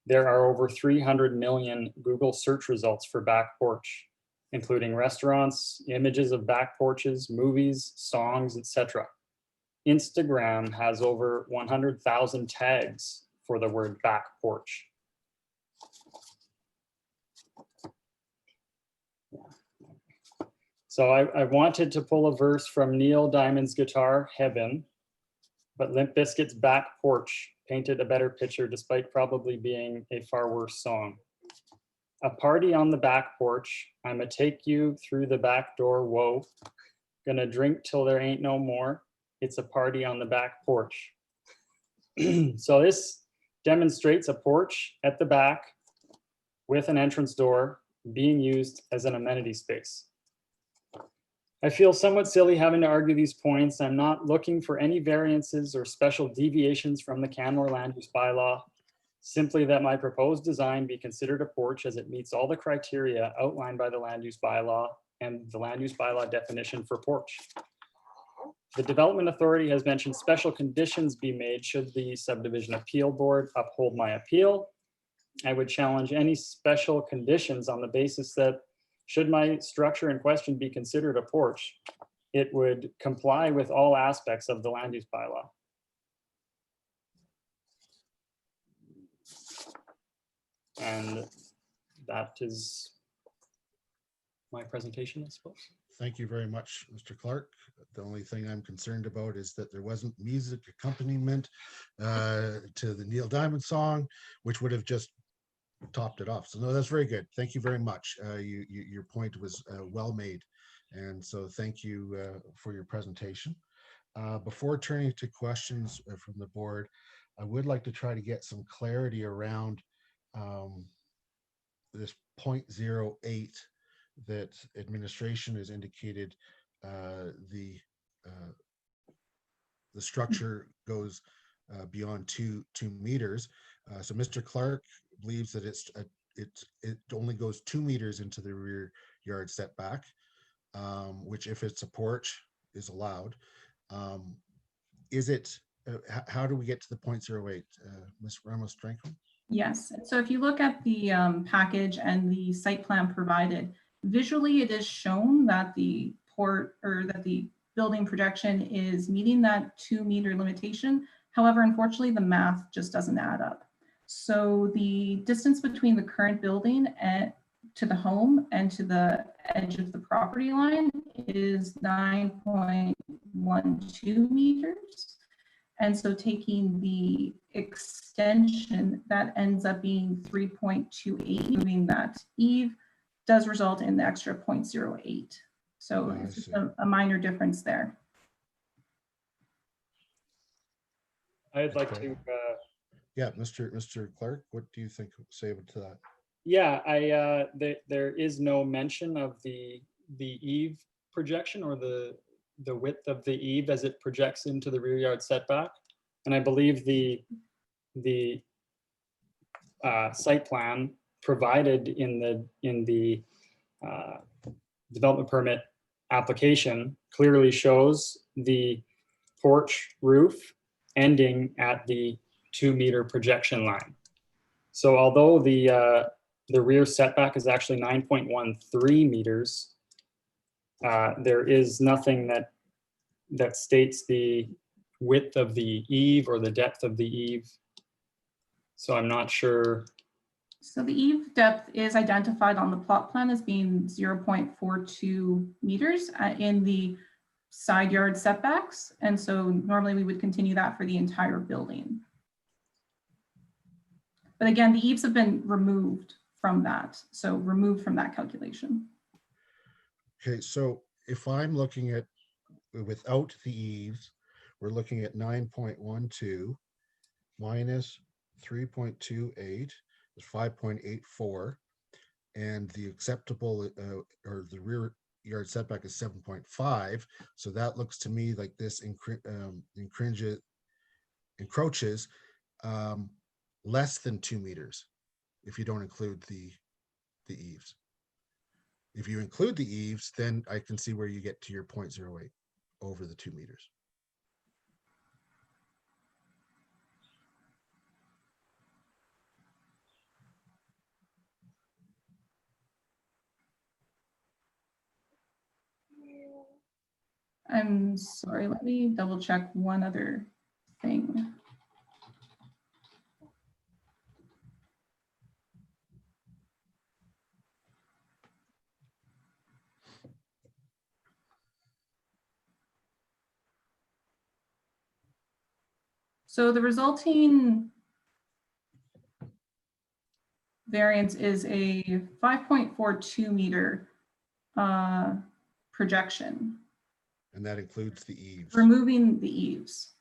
there are over 300 million Google search results for back porch, including restaurants, images of back porches, movies, songs, etc. Instagram has over 100,000 tags for the word back porch. So I wanted to pull a verse from Neil Diamond's guitar, Heaven, but Limp Bizkit's Back Porch painted a better picture despite probably being a far worse song. A party on the back porch, I'ma take you through the back door, whoa. Gonna drink till there ain't no more. It's a party on the back porch. So this demonstrates a porch at the back with an entrance door being used as an amenity space. I feel somewhat silly having to argue these points. I'm not looking for any variances or special deviations from the Canmore land use bylaw, simply that my proposed design be considered a porch as it meets all the criteria outlined by the land use bylaw and the land use bylaw definition for porch. The Development Authority has mentioned special conditions be made should the Subdivision Appeal Board uphold my appeal. I would challenge any special conditions on the basis that should my structure in question be considered a porch, it would comply with all aspects of the land use bylaw. And that is my presentation, I suppose. Thank you very much, Mr. Clark. The only thing I'm concerned about is that there wasn't music accompaniment to the Neil Diamond song, which would have just topped it off. So no, that's very good. Thank you very much. Your point was well made. And so thank you for your presentation. Before turning to questions from the board, I would like to try to get some clarity around this 0.08 that administration has indicated the structure goes beyond two meters. So Mr. Clark believes that it only goes 2 meters into the rear yard setback, which if it's a porch is allowed. Is it? How do we get to the 0.08, Ms. Ramos-Franklin? Yes, so if you look at the package and the site plan provided, visually it is shown that the building projection is meeting that 2 meter limitation. However, unfortunately, the math just doesn't add up. So the distance between the current building to the home and to the edge of the property line is 9.12 meters. And so taking the extension, that ends up being 3.28, moving that eve does result in the extra 0.08. So it's just a minor difference there. I'd like to. Yeah, Mr. Clark, what do you think? Say to that? Yeah, there is no mention of the eave projection or the width of the eave as it projects into the rear yard setback, and I believe the site plan provided in the development permit application clearly shows the porch roof ending at the 2 meter projection line. So although the rear setback is actually 9.13 meters, there is nothing that states the width of the eave or the depth of the eave. So I'm not sure. So the eave depth is identified on the plot plan as being 0.42 meters in the side yard setbacks. And so normally we would continue that for the entire building. But again, the eaves have been removed from that. So removed from that calculation. Okay, so if I'm looking at without the eaves, we're looking at 9.12 minus 3.28 is 5.84, and the acceptable or the rear yard setback is 7.5. So that looks to me like this encroaches less than 2 meters if you don't include the eaves. If you include the eaves, then I can see where you get to your 0.08 over the 2 meters. I'm sorry, let me double check one other thing. So the resulting variance is a 5.42 meter projection, And that includes the eaves. removing the eaves.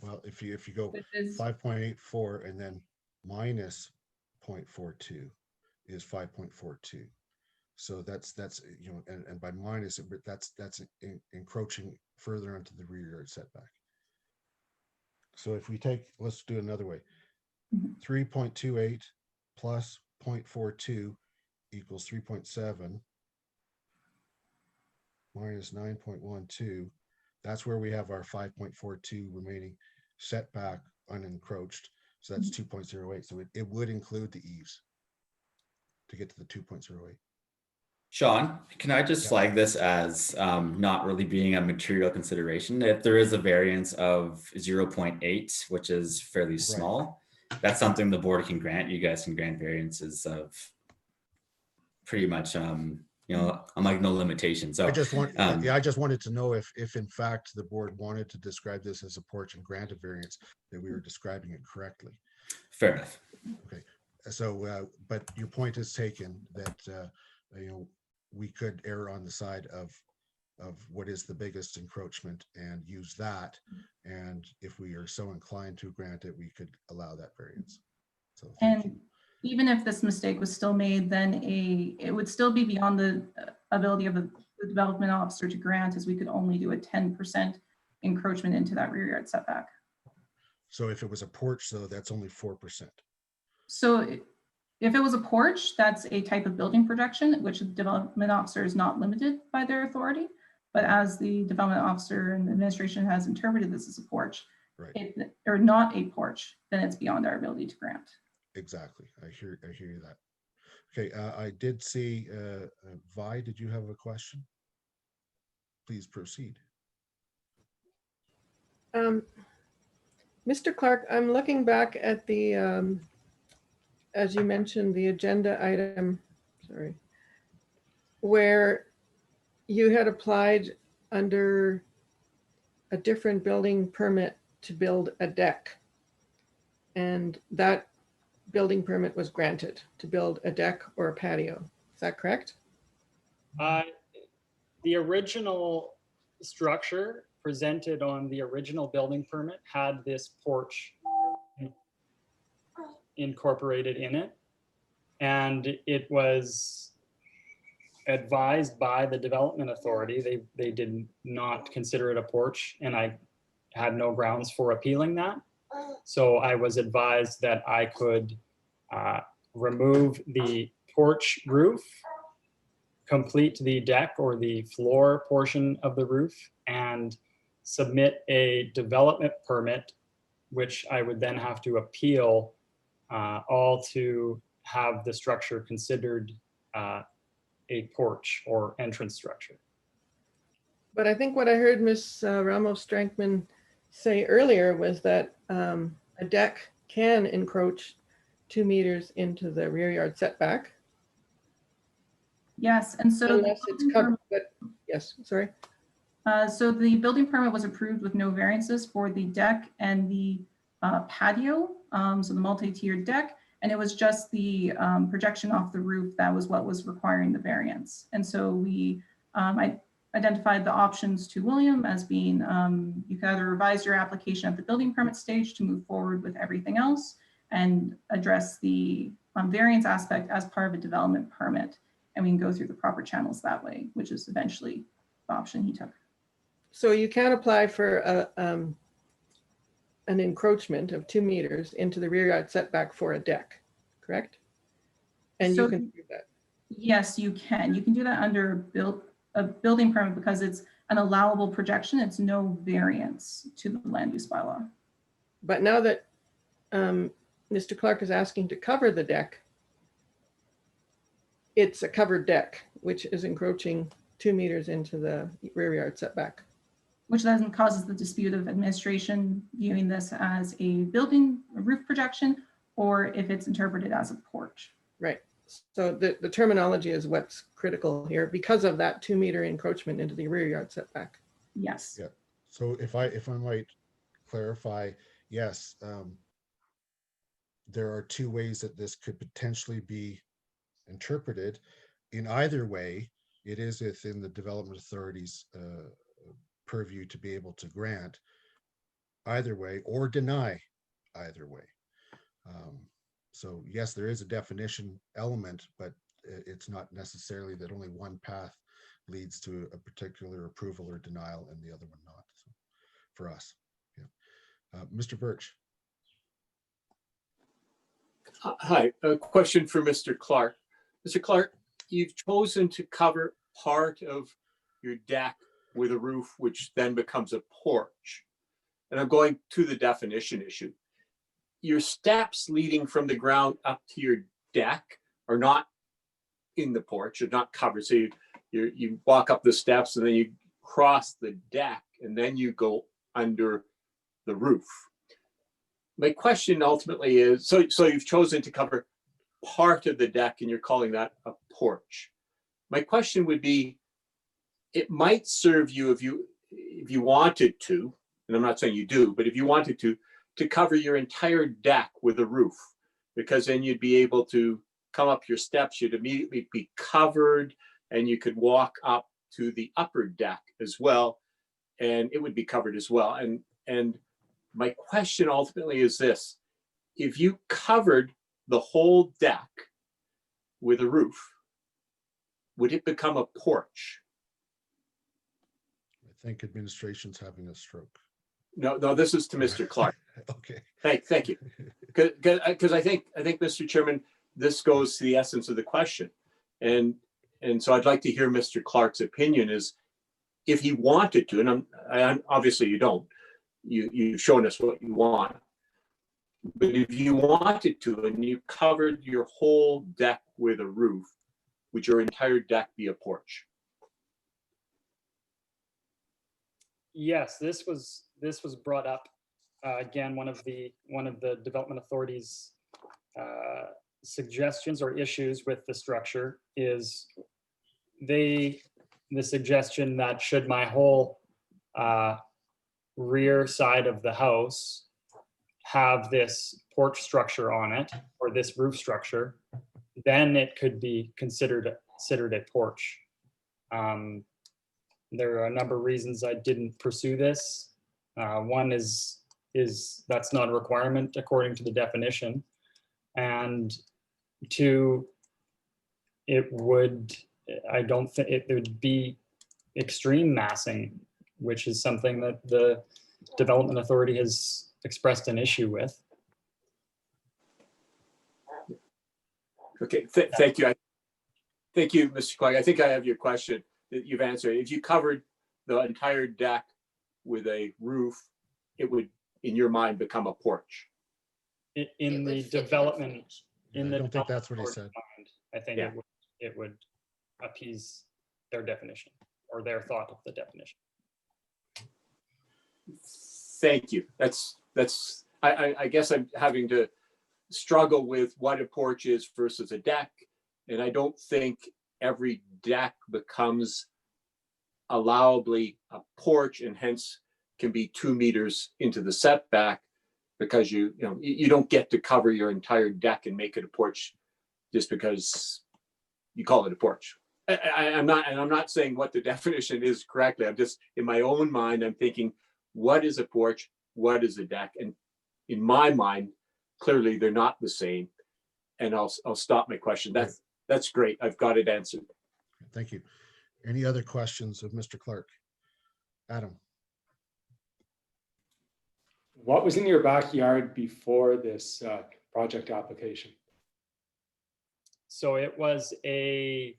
Well, if you go Which is 5.84 and then minus 0.42 is 5.42. So that's you know, and by minus it, that's encroaching further onto the rear yard setback. So if we take, let's do it another way. Mhm. 3.28 plus 0.42 equals 3.7 minus 9.12. That's where we have our 5.42 remaining setback unencroached. So that's 2.08. So it would include the eaves to get to the 2.08. Sean, can I just Yeah. flag this as not really being a material consideration? If there is a variance of 0.8, which is fairly small, that's something the board can grant. You guys can grant variances of pretty much, you know, I'm like no limitation. So I just want, um, yeah, I just wanted to know if in fact the board wanted to describe this as a porch and grant a variance, that we were describing it correctly. fair enough. So, but your point is taken that, you know, we could err on the side of what is the biggest encroachment and use that. And if we are so inclined to grant it, we could allow that variance. So thank you. And even if this mistake was still made, then it would still be beyond the ability of the development officer to grant, as we could only do a 10% encroachment into that rear yard setback. So if it was a porch, though, that's only 4%. So if it was a porch, that's a type of building projection, which the development officer is not limited by their authority. But as the development officer and the administration has interpreted this as a porch, Right. or not a porch, then it's beyond our ability to grant. Exactly. I hear you that. Okay, I did see, Vi, did you have a question? Please proceed. Mr. Clark, I'm looking back at the, as you mentioned, the agenda item, sorry, where you had applied under a different building permit to build a deck. And that building permit was granted to build a deck or a patio. Is that correct? The original structure presented on the original building permit had this porch incorporated in it. And it was advised by the development authority. They did not consider it a porch, and I had no grounds for appealing that. So I was advised that I could remove the porch roof, complete the deck or the floor portion of the roof, and submit a development permit, which I would then have to appeal, all to have the structure considered a porch or entrance structure. But I think what I heard Ms. Ramos-Strankman say earlier was that a deck can encroach 2 meters into the rear yard setback. Yes, and so Unless it's covered, but yes, sorry. So the building permit was approved with no variances for the deck and the patio, so the multi-tiered deck, and it was just the projection off the roof that was what was requiring the variance. And so we I identified the options to William as being you could either revise your application at the building permit stage to move forward with everything else and address the variance aspect as part of a development permit. And we can go through the proper channels that way, which is eventually the option he took. So you can apply for an encroachment of 2 meters into the rear yard setback for a deck, correct? And So you can do that. yes, you can. You can do that under a building permit because it's an allowable projection. It's no variance to the land use bylaw. But now that Mr. Clark is asking to cover the deck, it's a covered deck, which is encroaching 2 meters into the rear yard setback. Which then causes the dispute of administration viewing this as a roof projection, or if it's interpreted as a porch. Right. So the terminology is what's critical here because of that 2 meter encroachment into the rear yard setback. Yes. Yeah. So if I might clarify, yes, there are two ways that this could potentially be interpreted. In either way, it is within the development authority's purview to be able to grant either way or deny either way. So yes, there is a definition element, but it's not necessarily that only one path leads to a particular approval or denial and the other one not. So for us, yeah. Mr. Birch. Hi, a question for Mr. Clark. Mr. Clark, you've chosen to cover part of your deck with a roof, which then becomes a porch. And I'm going to the definition issue. Your steps leading from the ground up to your deck are not in the porch, are not covered. So you walk up the steps and then you cross the deck and then you go under the roof. My question ultimately is, so you've chosen to cover part of the deck and you're calling that a porch. My question would be, it might serve you if you wanted to, and I'm not saying you do, but if you wanted to cover your entire deck with a roof, because then you'd be able to come up your steps, you'd immediately be covered and you could walk up to the upper deck as well, and it would be covered as well. And my question ultimately is this: if you covered the whole deck with a roof, would it become a porch? I think administration's having a stroke. No, this is to Mr. Clark. Okay. Thank you. Because I think, Mr. Chairman, this goes to the essence of the question. And so I'd like to hear Mr. Clark's opinion is, if he wanted to, and I'm obviously you don't, you've shown us what you want. But if you wanted to and you covered your whole deck with a roof, would your entire deck be a porch? Yes, this was brought up again. One of the development authorities' suggestions or issues with the structure is the suggestion that should my whole rear side of the house have this porch structure on it, or this roof structure, then it could be considered a porch. There are a number of reasons I didn't pursue this. One is that's not a requirement according to the definition, and two, I don't think it would be extreme massing, which is something that the development authority has expressed an issue with. Okay, thank you. Thank you, Mr. Clark. I think I have your question that you've answered. If you covered the entire deck with a roof, it would, in your mind, become a porch. In the development, I don't think that's what he said. I think Yeah. it would appease their definition or their thought of the definition. Thank you. I guess I'm having to struggle with what a porch is versus a deck. And I don't think every deck becomes allowably a porch and hence can be 2 meters into the setback, because you don't get to cover your entire deck and make it a porch just because you call it a porch. I'm not saying what the definition is correctly. I'm just, in my own mind, I'm thinking, what is a porch? What is a deck? And in my mind, clearly they're not the same. And I'll stop my question. That's great. I've got it answered. Thank you. Any other questions of Mr. Clark? Adam. What was in your backyard before this project application? So it was a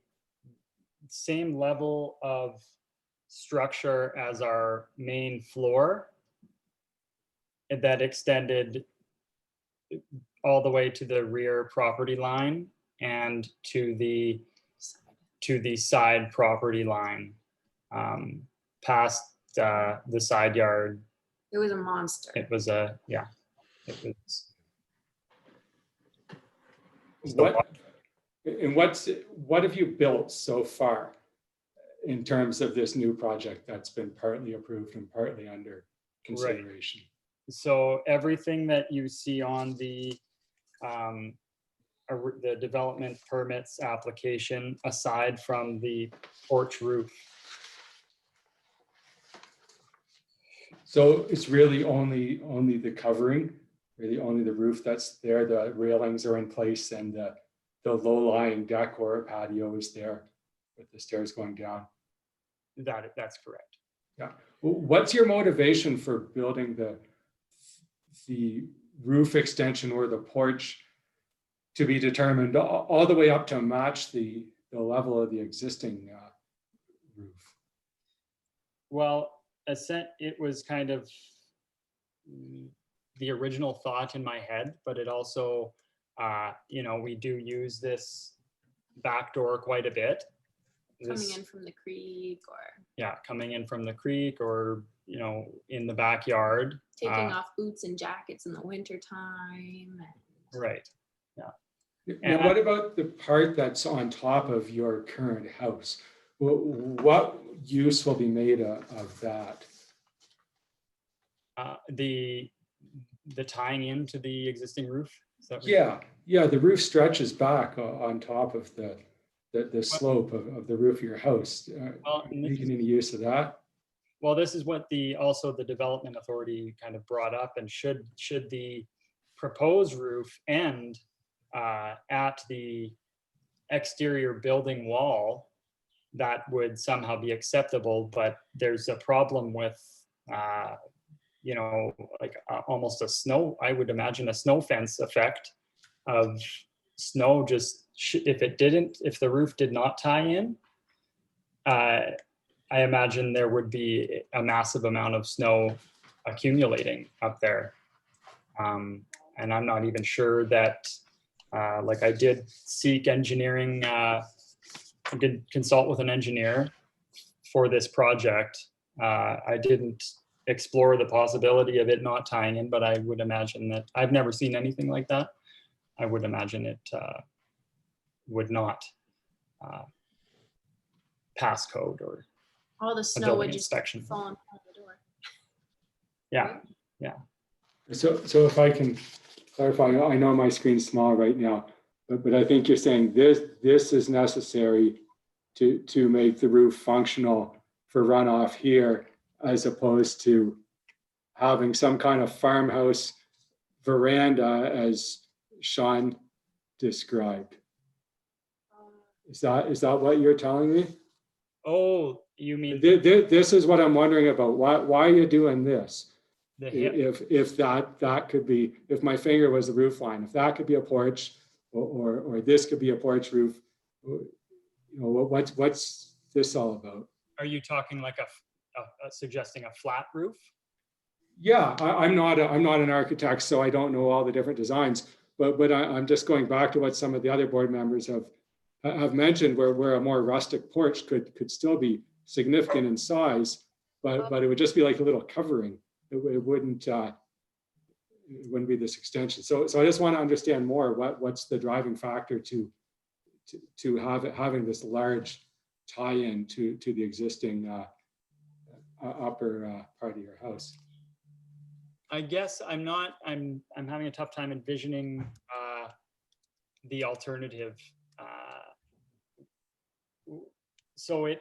same level of structure as our main floor that extended all the way to the rear property line and to the side property line, past the side yard. It was a monster. It was a, yeah, it was. What have you built so far in terms of this new project that's been partly approved and partly under consideration? So everything that you see on the development permits application, aside from the porch roof. So it's really only the covering, really only the roof that's there, the railings are in place, and the low-lying deck or patio is there with the stairs going down. That's correct. Yeah. What's your motivation for building the roof extension or the porch to be determined all the way up to match the level of the existing roof? Well, it was kind of the original thought in my head, but it also, we do use this back door quite a bit. Coming in from the creek or Yeah, coming in from the creek or, in the backyard. taking off boots and jackets in the winter time. Right. Now, what about the part that's on top of your current house? What use will be made of that? The tying into the existing roof? Is that what Yeah, the roof stretches back on top of the slope of the roof of your house. Well, and this Making any use of that? Well, this is what also the development authority kind of brought up, and should the proposed roof end at the exterior building wall, that would somehow be acceptable, but there's a problem with, almost I would imagine a snow fence effect of snow if the roof did not tie in, I imagine there would be a massive amount of snow accumulating up there. And I'm not even sure that, I did seek engineering, I did consult with an engineer for this project. I didn't explore the possibility of it not tying in, but I would imagine that I've never seen anything like that. I would imagine it would not pass code or all the a snow building would just inspection. fall in front of the door. Yeah. So if I can clarify, I know my screen's small right now, but I think you're saying this is necessary to make the roof functional for runoff here, as opposed to having some kind of farmhouse veranda as Sean described. Is that what you're telling me? Oh, you mean This is what I'm wondering about. Why are you doing this? the hip? If that could be, if my finger was the roof line, if that could be a porch, or this could be a porch roof, what's this all about? Are you talking like suggesting a flat roof? Yeah, I'm not an architect, so I don't know all the different designs, but I'm just going back to what some of the other board members have mentioned, where a more rustic porch could still be significant in size, but it would just be like a little covering. It wouldn't be this extension. So I just want to understand more what's the driving factor to having this large tie-in to the existing upper part of your house. I guess I'm having a tough time envisioning the alternative. So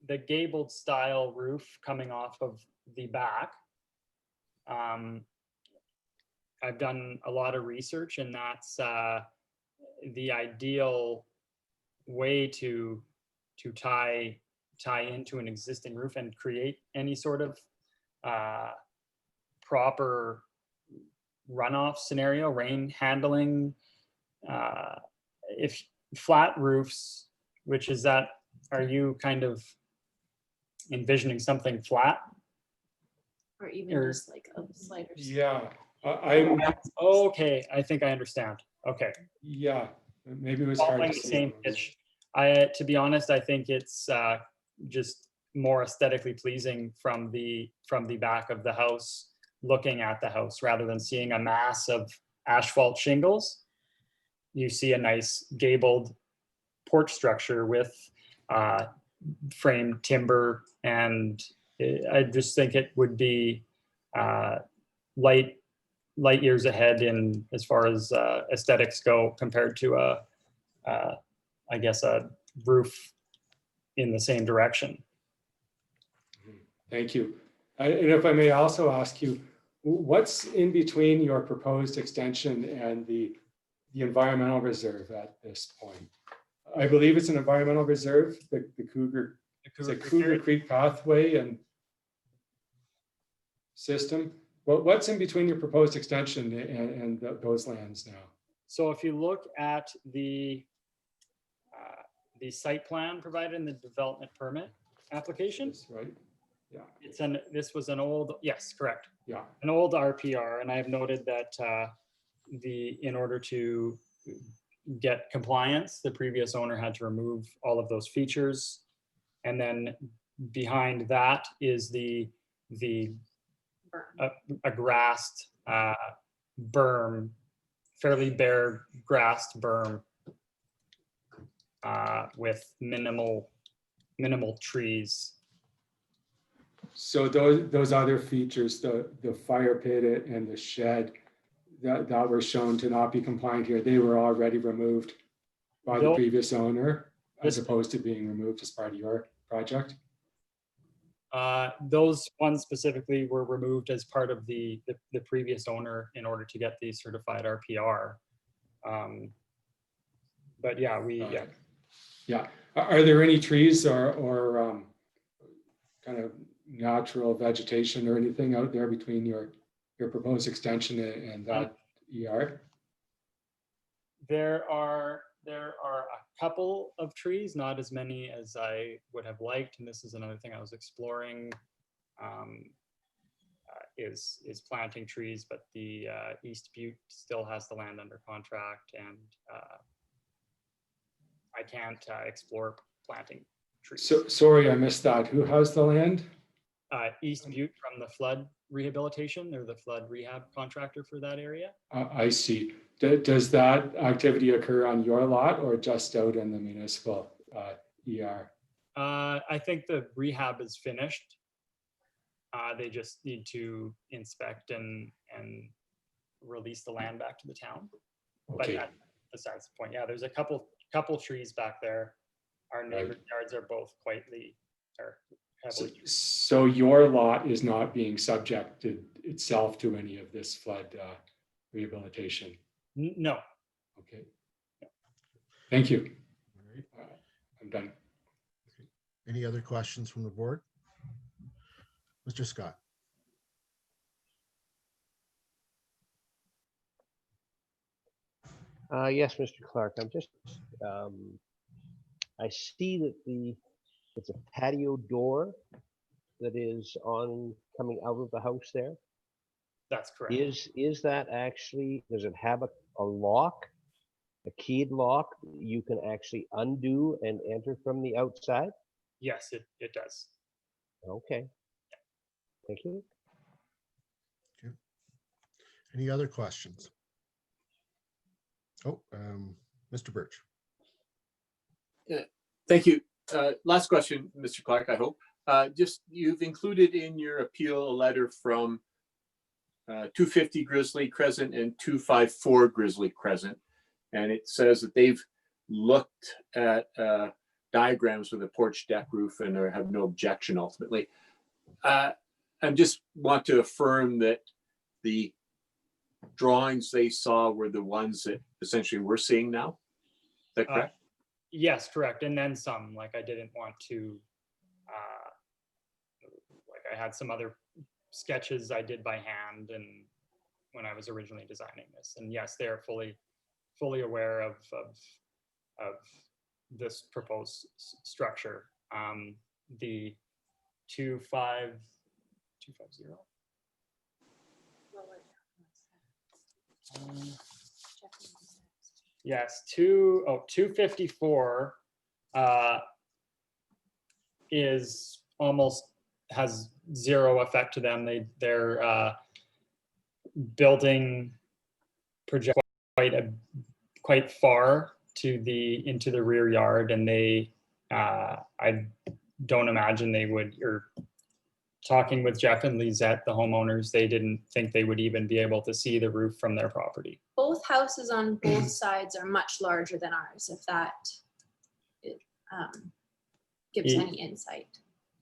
the gabled style roof coming off of the back. I've done a lot of research, and that's the ideal way to tie into an existing roof and create any sort of proper runoff scenario, rain handling. If flat roofs, which is that, are you kind of envisioning something flat? Or even just like a slider. Yeah, Okay, I think I understand. Okay. yeah, maybe it was hard Following to the see. same pitch. To be honest, I think it's just more aesthetically pleasing from the back of the house, looking at the house, rather than seeing a mass of asphalt shingles. You see a nice gabled porch structure with framed timber, and I just think it would be light years ahead in as far as aesthetics go compared to I guess a roof in the same direction. Thank you. And if I may also ask you, what's in between your proposed extension and the environmental reserve at this point? I believe it's an environmental reserve, the Cougar Creek pathway and system. Well, what's in between your proposed extension and those lands now? So if you look at the site plan provided in the development permit application, Right? Yeah. This was an old, yes, correct. Yeah. An old RPR, and I have noted that in order to get compliance, the previous owner had to remove all of those features. And then behind that is a grassed berm, fairly bare grassed berm with minimal trees. So those other features, the fire pit and the shed that were shown to not be compliant here, they were already removed by the previous owner as opposed to being removed as part of your project? Those ones specifically were removed as part of the previous owner in order to get the certified RPR. But yeah, Yeah. Are there any trees or kind of natural vegetation or anything out there between your proposed extension and that ER? There are a couple of trees, not as many as I would have liked, and this is another thing I was exploring. Is planting trees, but the East Butte still has the land under contract, and I can't explore planting trees. So sorry, I missed that. Who has the land? East Butte from the flood rehabilitation. They're the flood rehab contractor for that area. I see. Does that activity occur on your lot or just out in the municipal ER? I think the rehab is finished. They just need to inspect and release the land back to the town. Okay. But besides the point, yeah, there's a couple trees back there. Our neighbors' yards are both heavily. So your lot is not being subjected itself to any of this flood rehabilitation? No. Okay. Thank you. I'm done. Any other questions from the board? Mr. Scott. Yes, Mr. Clark, I'm just, I see that it's a patio door that is coming out of the house there. That's correct. Is that actually, does it have a lock, a keyed lock you can actually undo and enter from the outside? Yes, it does. Okay. Thank you. Okay. Any other questions? Oh, Mr. Birch. Thank you. Last question, Mr. Clark, I hope. Just you've included in your appeal a letter from 250 Grizzly Crescent and 254 Grizzly Crescent. And it says that they've looked at diagrams with a porch deck roof and have no objection ultimately. I just want to affirm that the drawings they saw were the ones that essentially we're seeing now. Is that correct? Yes, correct. And then some, like I didn't want to, like I had some other sketches I did by hand and when I was originally designing this. And yes, they're fully aware of this proposed structure. The 250. Yes, 254 is almost has zero effect to them. Their building project quite far into the rear yard, and I don't imagine they would, or talking with Jeff and Lizette, the homeowners, they didn't think they would even be able to see the roof from their property. Both houses on both sides are much larger than ours, if that gives Ye- any insight.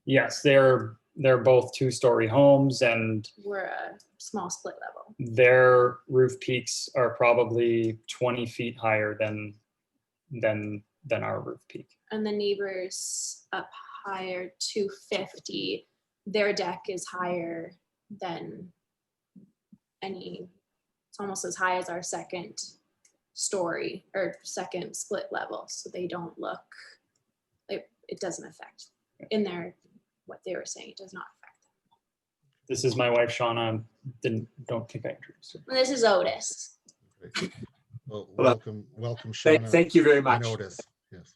Yes, they're both 2-story homes, and We're a small split level. their roof peaks are probably 20 feet higher than our roof peak. And the neighbors up higher, 250, their deck is higher than any, it's almost as high as our second story or second split level. So they don't look, it doesn't affect in their, what they were saying, it does not affect them. This is my wife, Shauna. Don't think I introduced her. And this is Otis. Great. Well, Well, welcome, Shauna. Thank you very and much. Otis. Yes,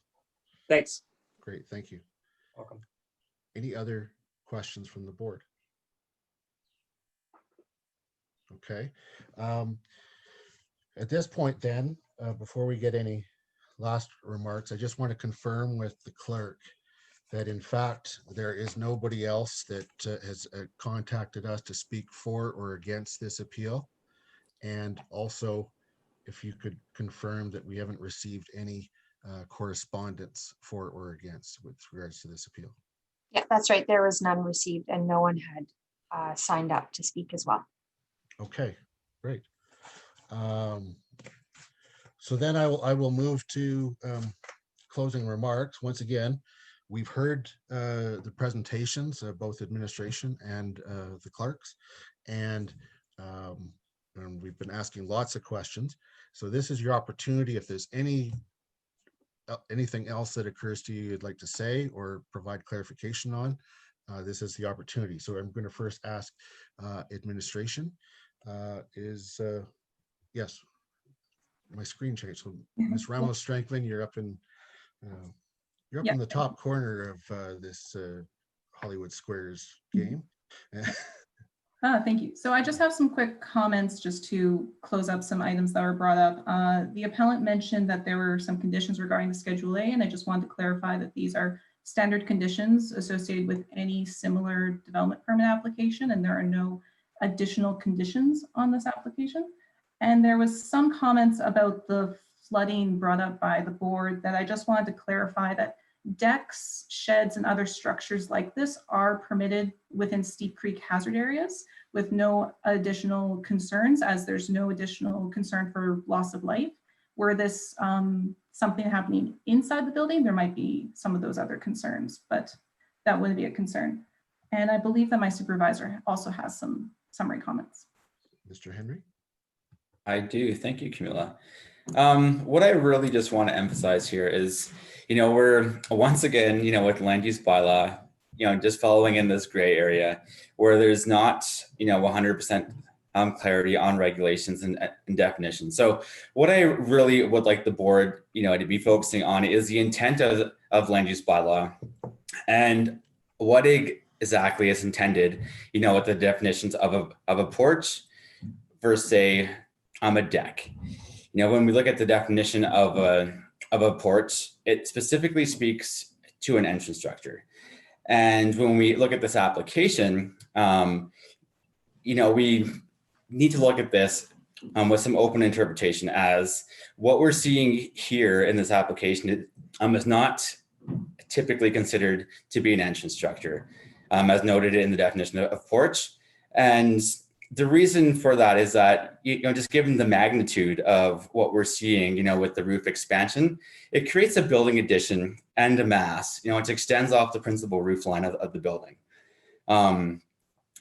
Thanks. great, thank you. Welcome. Any other questions from the board? Okay. At this point then, before we get any last remarks, I just want to confirm with the clerk that in fact, there is nobody else that has contacted us to speak for or against this appeal. And also, if you could confirm that we haven't received any correspondence for or against with regards to this appeal. Yeah, that's right. There was none received and no one had signed up to speak as well. Okay, great. So then I will move to closing remarks. Once again, we've heard the presentations of both administration and the clerks, and we've been asking lots of questions. So this is your opportunity. If there's anything else that occurs to you you'd like to say or provide clarification on, this is the opportunity. So I'm going to first ask administration. Yes, my screen changed. So Ms. Ramos Franklin, you're up in in the top corner of this Hollywood Squares game. Thank you. So I just have some quick comments just to close up some items that were brought up. The appellant mentioned that there were some conditions regarding the Schedule A, and I just wanted to clarify that these are standard conditions associated with any similar development permit application, and there are no additional conditions on this application. And there was some comments about the flooding brought up by the board that I just wanted to clarify that decks, sheds, and other structures like this are permitted within Steep Creek hazard areas with no additional concerns, as there's no additional concern for loss of life. Were this something happening inside the building, there might be some of those other concerns, but that wouldn't be a concern. And I believe that my supervisor also has some summary comments. Mr. Henry? I do. Thank you, Camilla. What I really just want to emphasize here is, we're once again, with land use bylaw, just following in this gray area where there's not, 100% clarity on regulations and definitions. So what I really would like the board, to be focusing on is the intent of land use bylaw and what exactly is intended, with the definitions of a porch versus a deck. When we look at the definition of a porch, it specifically speaks to an entrance structure. And when we look at this application, we need to look at this with some open interpretation, as what we're seeing here in this application is not typically considered to be an entrance structure, as noted in the definition of porch. And the reason for that is that, just given the magnitude of what we're seeing, with the roof expansion, it creates a building addition and a mass, which extends off the principal roof line of the building.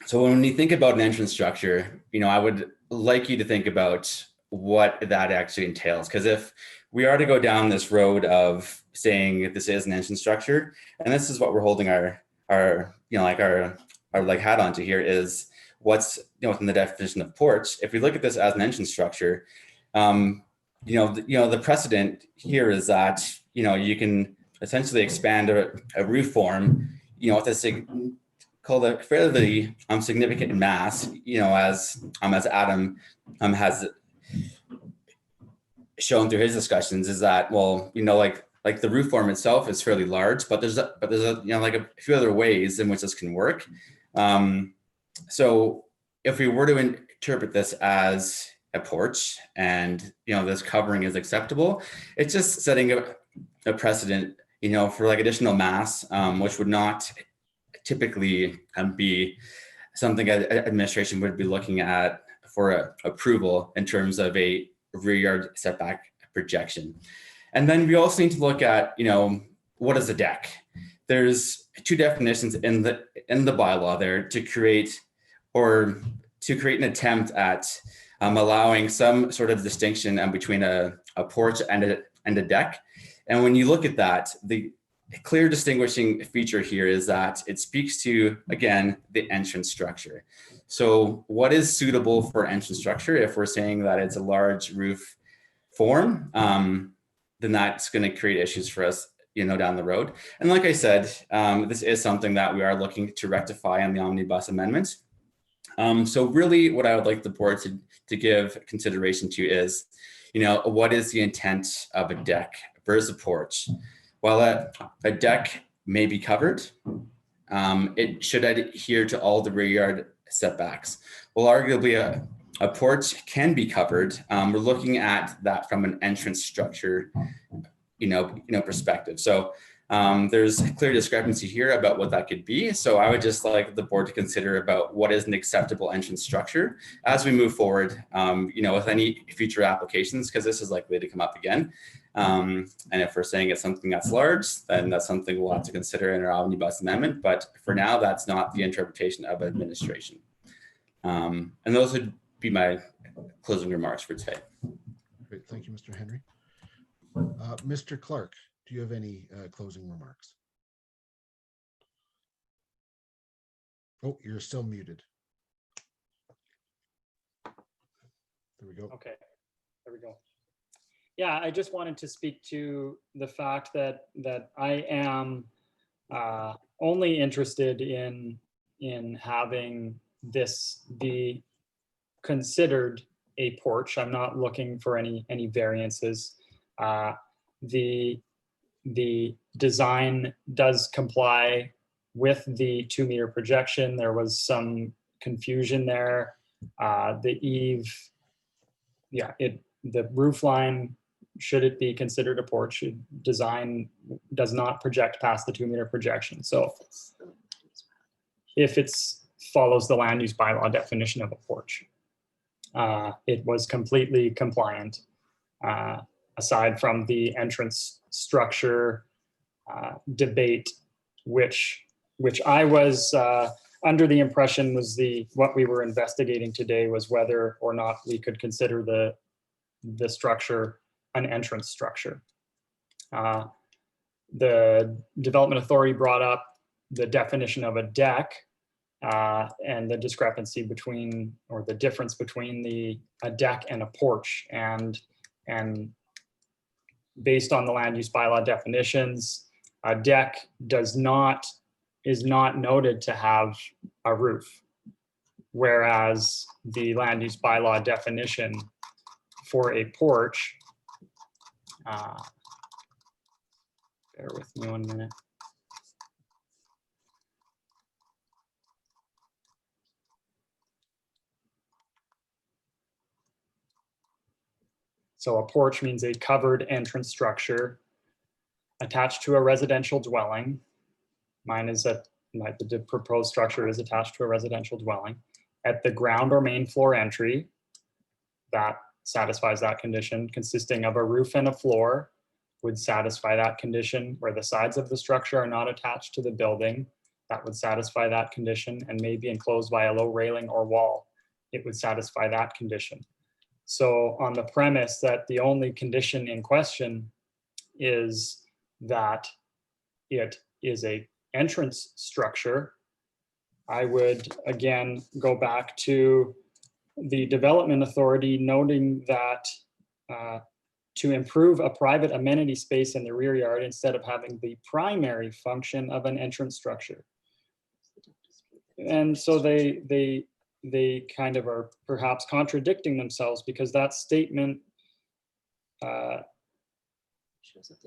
So when you think about an entrance structure, I would like you to think about what that actually entails. Because if we are to go down this road of saying this is an entrance structure, and this is what we're holding our hat onto here, is what's within the definition of porch. If we look at this as an entrance structure, the precedent here is that you can essentially expand a roof form, with a fairly significant mass, as Adam has shown through his discussions, is that, well, like the roof form itself is fairly large, but there's a few other ways in which this can work. So if we were to interpret this as a porch and, this covering is acceptable, it's just setting a precedent, for like additional mass, which would not typically be something administration would be looking at for approval in terms of a rear yard setback projection. And then we also need to look at, what is a deck? There's two definitions in the bylaw there to create an attempt at allowing some sort of distinction between a porch and a deck. And when you look at that, the clear distinguishing feature here is that it speaks to, again, the entrance structure. So what is suitable for entrance structure? If we're saying that it's a large roof form, then that's going to create issues for us, down the road. And like I said, this is something that we are looking to rectify in the omnibus amendment. So really what I would like the board to give consideration to is, what is the intent of a deck versus a porch? While a deck may be covered, it should adhere to all the rear yard setbacks. Well, arguably a porch can be covered. We're looking at that from an entrance structure, perspective. So there's a clear discrepancy here about what that could be. So I would just like the board to consider about what is an acceptable entrance structure as we move forward, with any future applications, because this is likely to come up again. And if we're saying it's something that's large, then that's something we'll have to consider in our omnibus amendment. But for now, that's not the interpretation of administration. And those would be my closing remarks for today. Great, thank you, Mr. Henry. Mr. Clark, do you have any closing remarks? Oh, you're still muted. There we go. Okay, there we go. Yeah, I just wanted to speak to the fact that I am only interested in having this be considered a porch. I'm not looking for any variances. The design does comply with the 2-meter projection. There was some confusion there. The eave, the roof line, should it be considered a porch, design does not project past the 2-meter projection. So if it follows the land use bylaw definition of a porch, it was completely compliant, aside from the entrance structure debate, which I was under the impression was what we were investigating today was whether or not we could consider the structure an entrance structure. The Development Authority brought up the definition of a deck and the discrepancy between, or the difference between a deck and a porch. And based on the land use bylaw definitions, a deck is not noted to have a roof, whereas the land use bylaw definition for a porch, bear with me 1 minute. So a porch means a covered entrance structure attached to a residential dwelling. Mine is the proposed structure is attached to a residential dwelling at the ground or main floor entry. That satisfies that condition. Consisting of a roof and a floor would satisfy that condition. Where the sides of the structure are not attached to the building, that would satisfy that condition, and may be enclosed by a low railing or wall, it would satisfy that condition. So on the premise that the only condition in question is that it is a entrance structure, I would again go back to the Development Authority noting that to improve a private amenity space in the rear yard instead of having the primary function of an entrance structure. And so they kind of are perhaps contradicting themselves, because that statement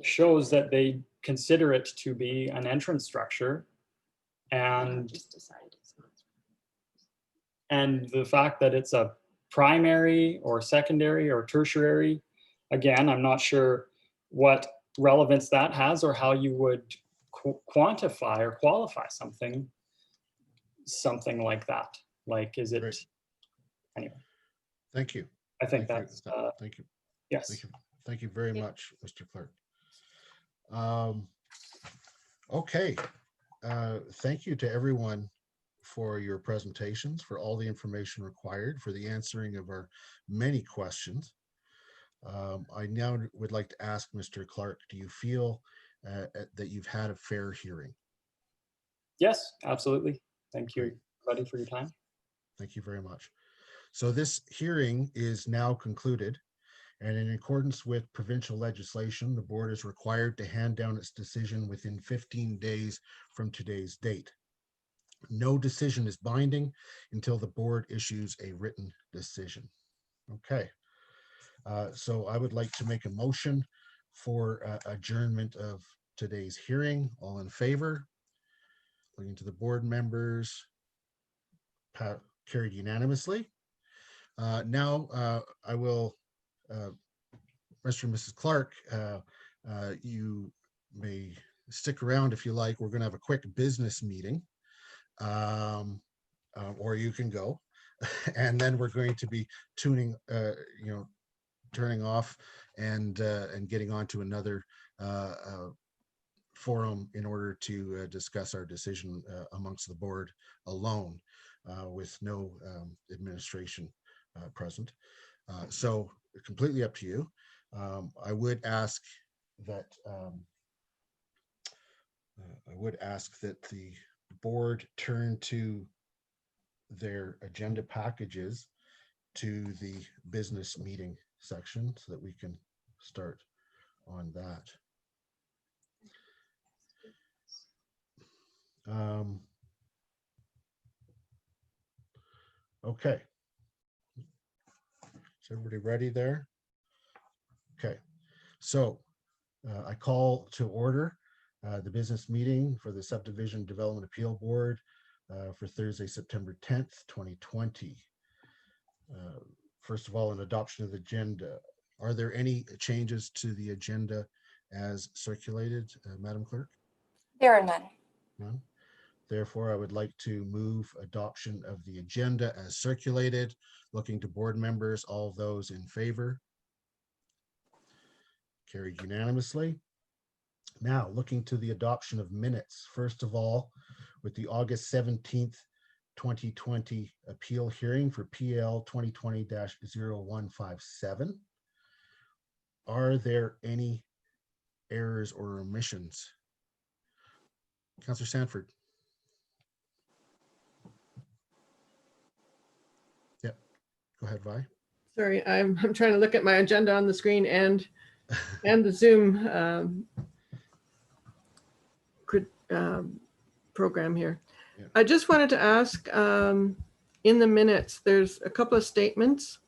shows that they consider it to be an entrance structure, and And the fact that it's a primary or secondary or tertiary, again, I'm not sure what relevance that has or how you would quantify or qualify something like that. Like, is it, Great. anyway, Thank you. I think Thank you. that's, Thank you. yes. Thank you. Thank you very much, Mr. Clerk. Okay. Thank you to everyone for your presentations, for all the information required, for the answering of our many questions. I now would like to ask Mr. Clark, do you feel that you've had a fair hearing? Yes, absolutely. Thank you, Great. buddy, for your time. Thank you very much. So this hearing is now concluded, and in accordance with provincial legislation, the board is required to hand down its decision within 15 days from today's date. No decision is binding until the board issues a written decision. Okay. So I would like to make a motion for adjournment of today's hearing. All in favor? Looking to the board members, carried unanimously. Now I will, Mr. and Mrs. Clark, you may stick around if you like. We're going to have a quick business meeting, or you can go, and then we're going to be turning off and getting on to another forum in order to discuss our decision amongst the board alone, with no administration present. So completely up to you. I would ask that the board turn to their agenda packages to the business meeting section so that we can start on that. Okay. Is everybody ready there? Okay. So I call to order the business meeting for the Subdivision Development Appeal Board for Thursday, September 10th, 2020. First of all, an adoption of the agenda. Are there any changes to the agenda as circulated, Madam Clerk? There are none. None. Therefore, I would like to move adoption of the agenda as circulated. Looking to board members, all those in favor? Carried unanimously. Now, looking to the adoption of minutes. First of all, with the August 17th, 2020 appeal hearing for PL 2020-0157. Are there any errors or omissions? Councillor Sanford. Yep, go ahead, Vi. Sorry, I'm trying to look at my agenda on the screen and the Zoom program here. Yeah. I just wanted to ask, in the minutes, there's a couple of statements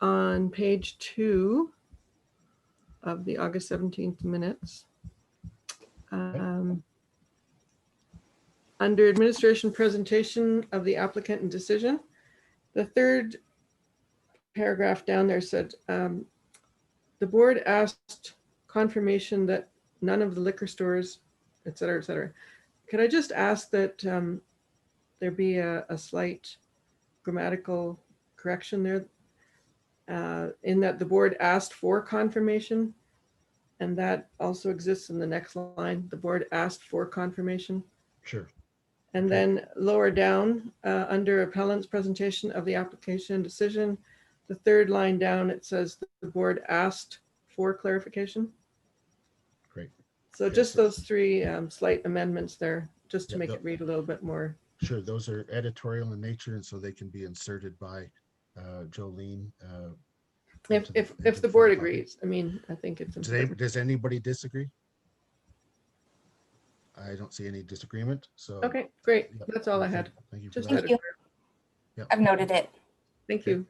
on page 2 of the August 17th minutes. Under administration presentation of the applicant and decision, the third paragraph down there said, the board asked confirmation that none of the liquor stores, et cetera, et cetera. Could I just ask that there be a slight grammatical correction there, in that the board asked for confirmation, and that also exists in the next line. The board asked for confirmation. Sure. And then lower down, under appellant's presentation of the application and decision, the third line down, it says the board asked for clarification. Great. So Okay, just so- those three slight amendments there, just to Yeah, make it read a little bit more. Sure, those are editorial in nature, and so they can be inserted by Jolene. If into the into board file copy. agrees, I mean, I think it's important. Does anybody disagree? I don't see any disagreement, so. Okay, great. Yep, That's all I had. Thank you for Just that. had Thank it. you. Yep. I've noted it. Thank Okay. you.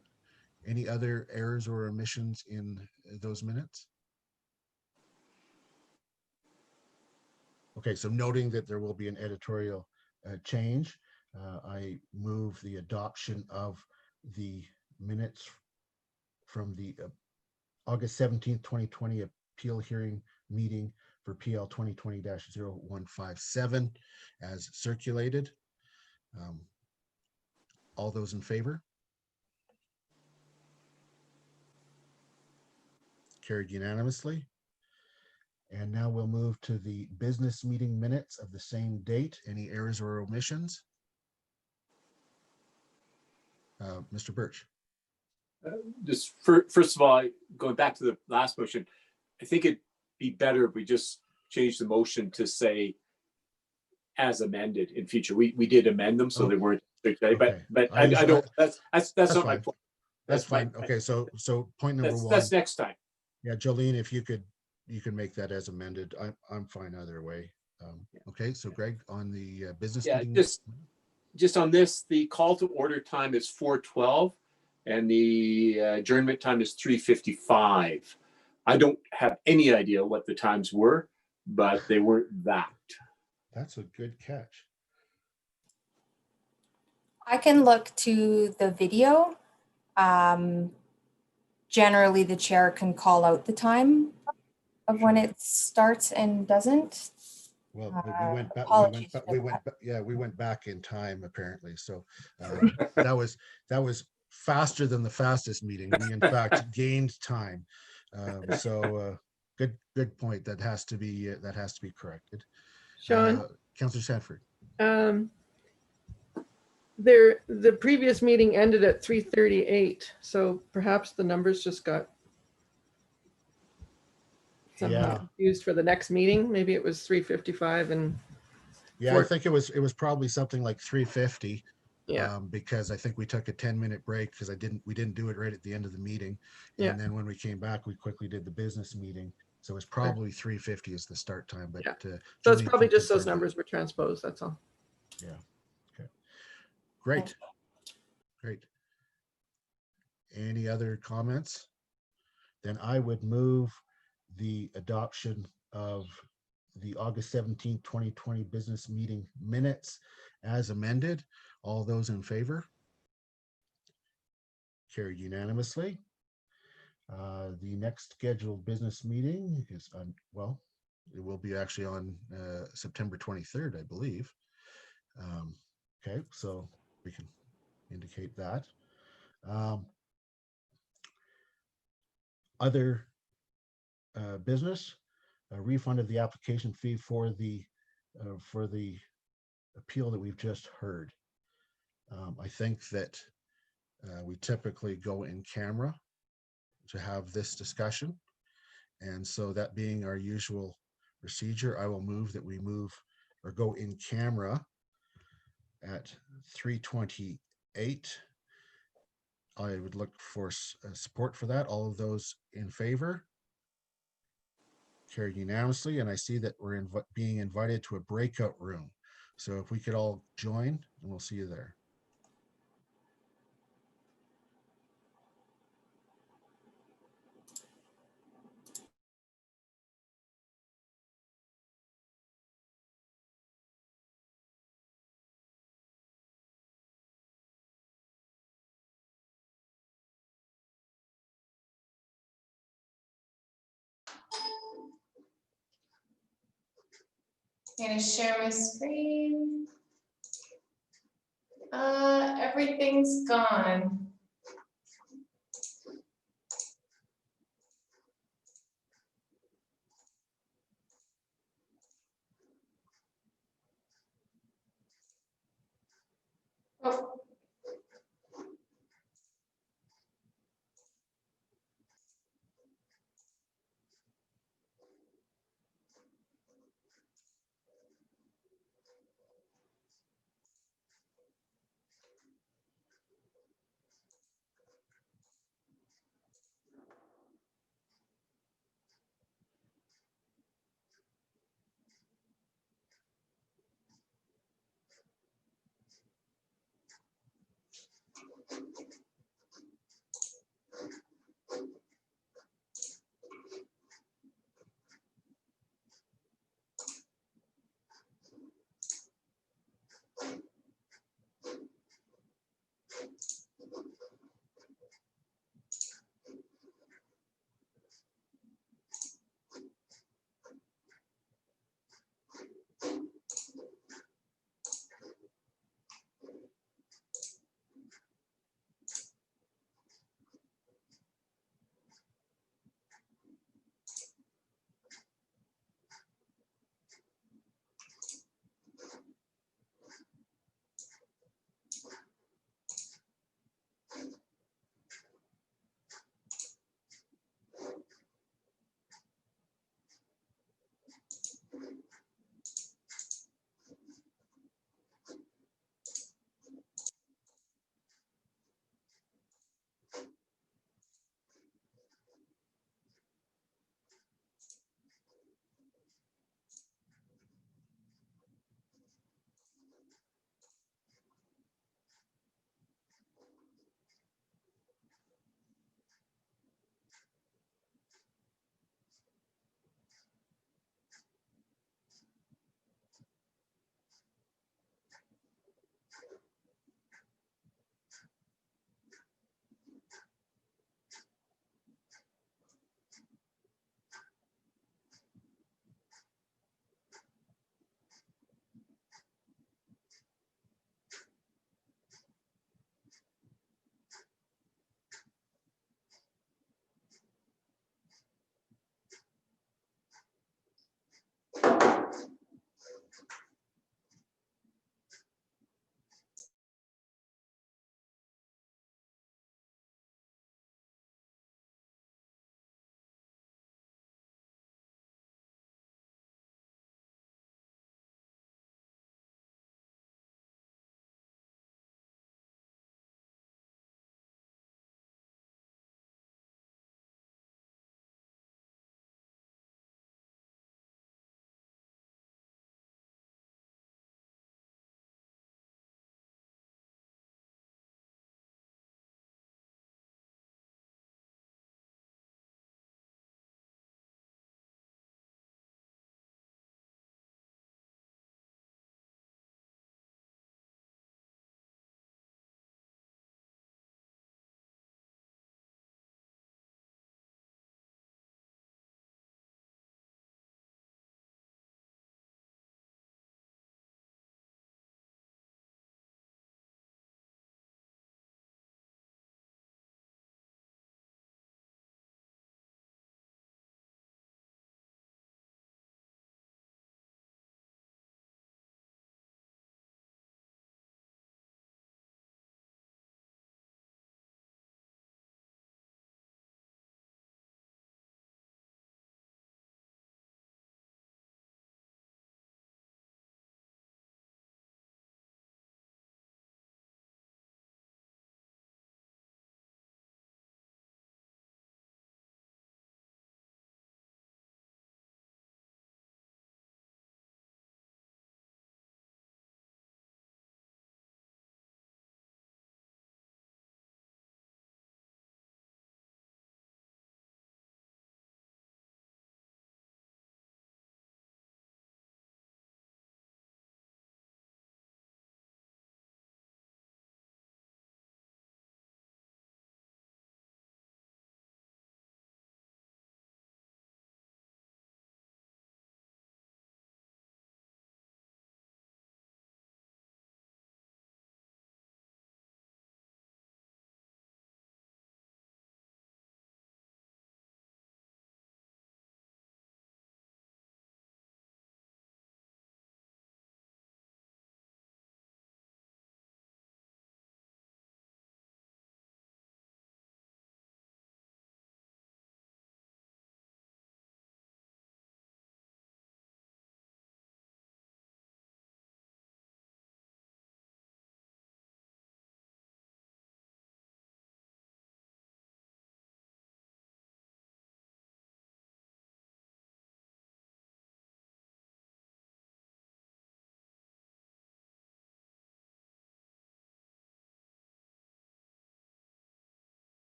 Any other errors or omissions in those minutes? Okay, so noting that there will be an editorial change, I move the adoption of the minutes from the August 17th, 2020 appeal hearing meeting for PL 2020-0157 as circulated. All those in favor? Carried unanimously. And now we'll move to the business meeting minutes of the same date. Any errors or omissions? Mr. Birch. Just first of all, going back to the last motion, I think it'd be better if we just change the motion to say as amended in future. We did amend them, so they weren't today, Okay. but I I don't, that's not my fine. point. That's my- fine. Okay, so point number one. That's next time. Yeah, Jolene, if you can make that as amended. I'm fine either way. Okay, so Greg, on the business Yeah, meeting. just on this, the call to order time is 4:12 and the adjournment time is 3:55. I don't have any idea what the times were, but they weren't that. That's a good catch. I can look to the video. Generally, the chair can call out the time of when it starts and doesn't. Well, but we went back. Apologies for We went back in time apparently. So that was faster than the fastest meeting. We in fact gained time. Good point. That has to be corrected. Sean, Councillor Sanford. the previous meeting ended at 3:38, so perhaps the numbers just got somehow used for the next meeting. Maybe it was 3:55 and I think it was probably something like 3:50. Yeah. Because I think we took a 10-minute break because we didn't do it right at the end of the meeting. Yeah. And then when we came back, we quickly did the business meeting. So it's probably 3:50 is the start time, but so it's Julie, probably if you just those confirm that. numbers were transposed, that's all. Yeah. Okay. Great. Any other comments? Then I would move the adoption of the August 17th, 2020 business meeting minutes as amended. All those in favor? Carried unanimously. The next scheduled business meeting is on, well, it will be actually on September 23rd, I believe. Okay, so we can indicate that. Other business, a refund of the application fee for the appeal that we've just heard. I think that we typically go in camera to have this discussion. And so that being our usual procedure, I will move that we go in camera at 3:28. I would look for support for that. All of those in favor? Carried unanimously. And I see that we're being invited to a breakout room. So if we could all join, and we'll see you there. Gonna share my screen. Everything's gone. Oh.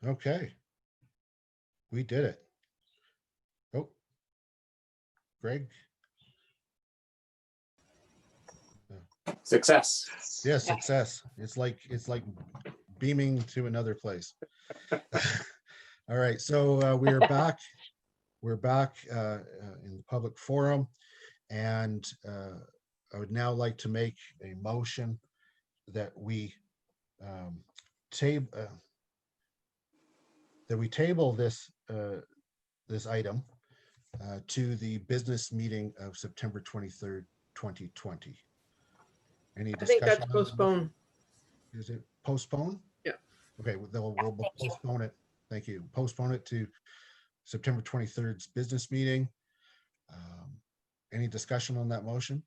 Okay. We did it. Oh. Greg? Success. Yeah, success. It's like beaming to another place. All right, so we are back. We're back in the public forum, and I would now like to make a motion that we table this this item to the business meeting of September 23rd, 2020. Any I think discussion? that's on the motion? postponed. Is it postponed? Yeah. Okay, we'll thank you. postpone it. Thank you. Postpone it to September 23rd's business meeting. Any discussion on that motion?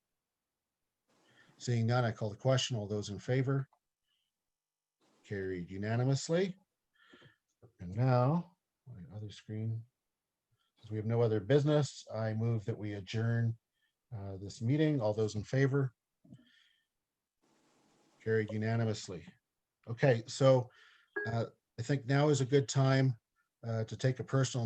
Seeing none, I call the question. All those in favor? Carried unanimously. And now, my other screen, since we have no other business, I move that we adjourn this meeting. All those in favor? Carried unanimously. Okay, so I think now is a good time to take a personal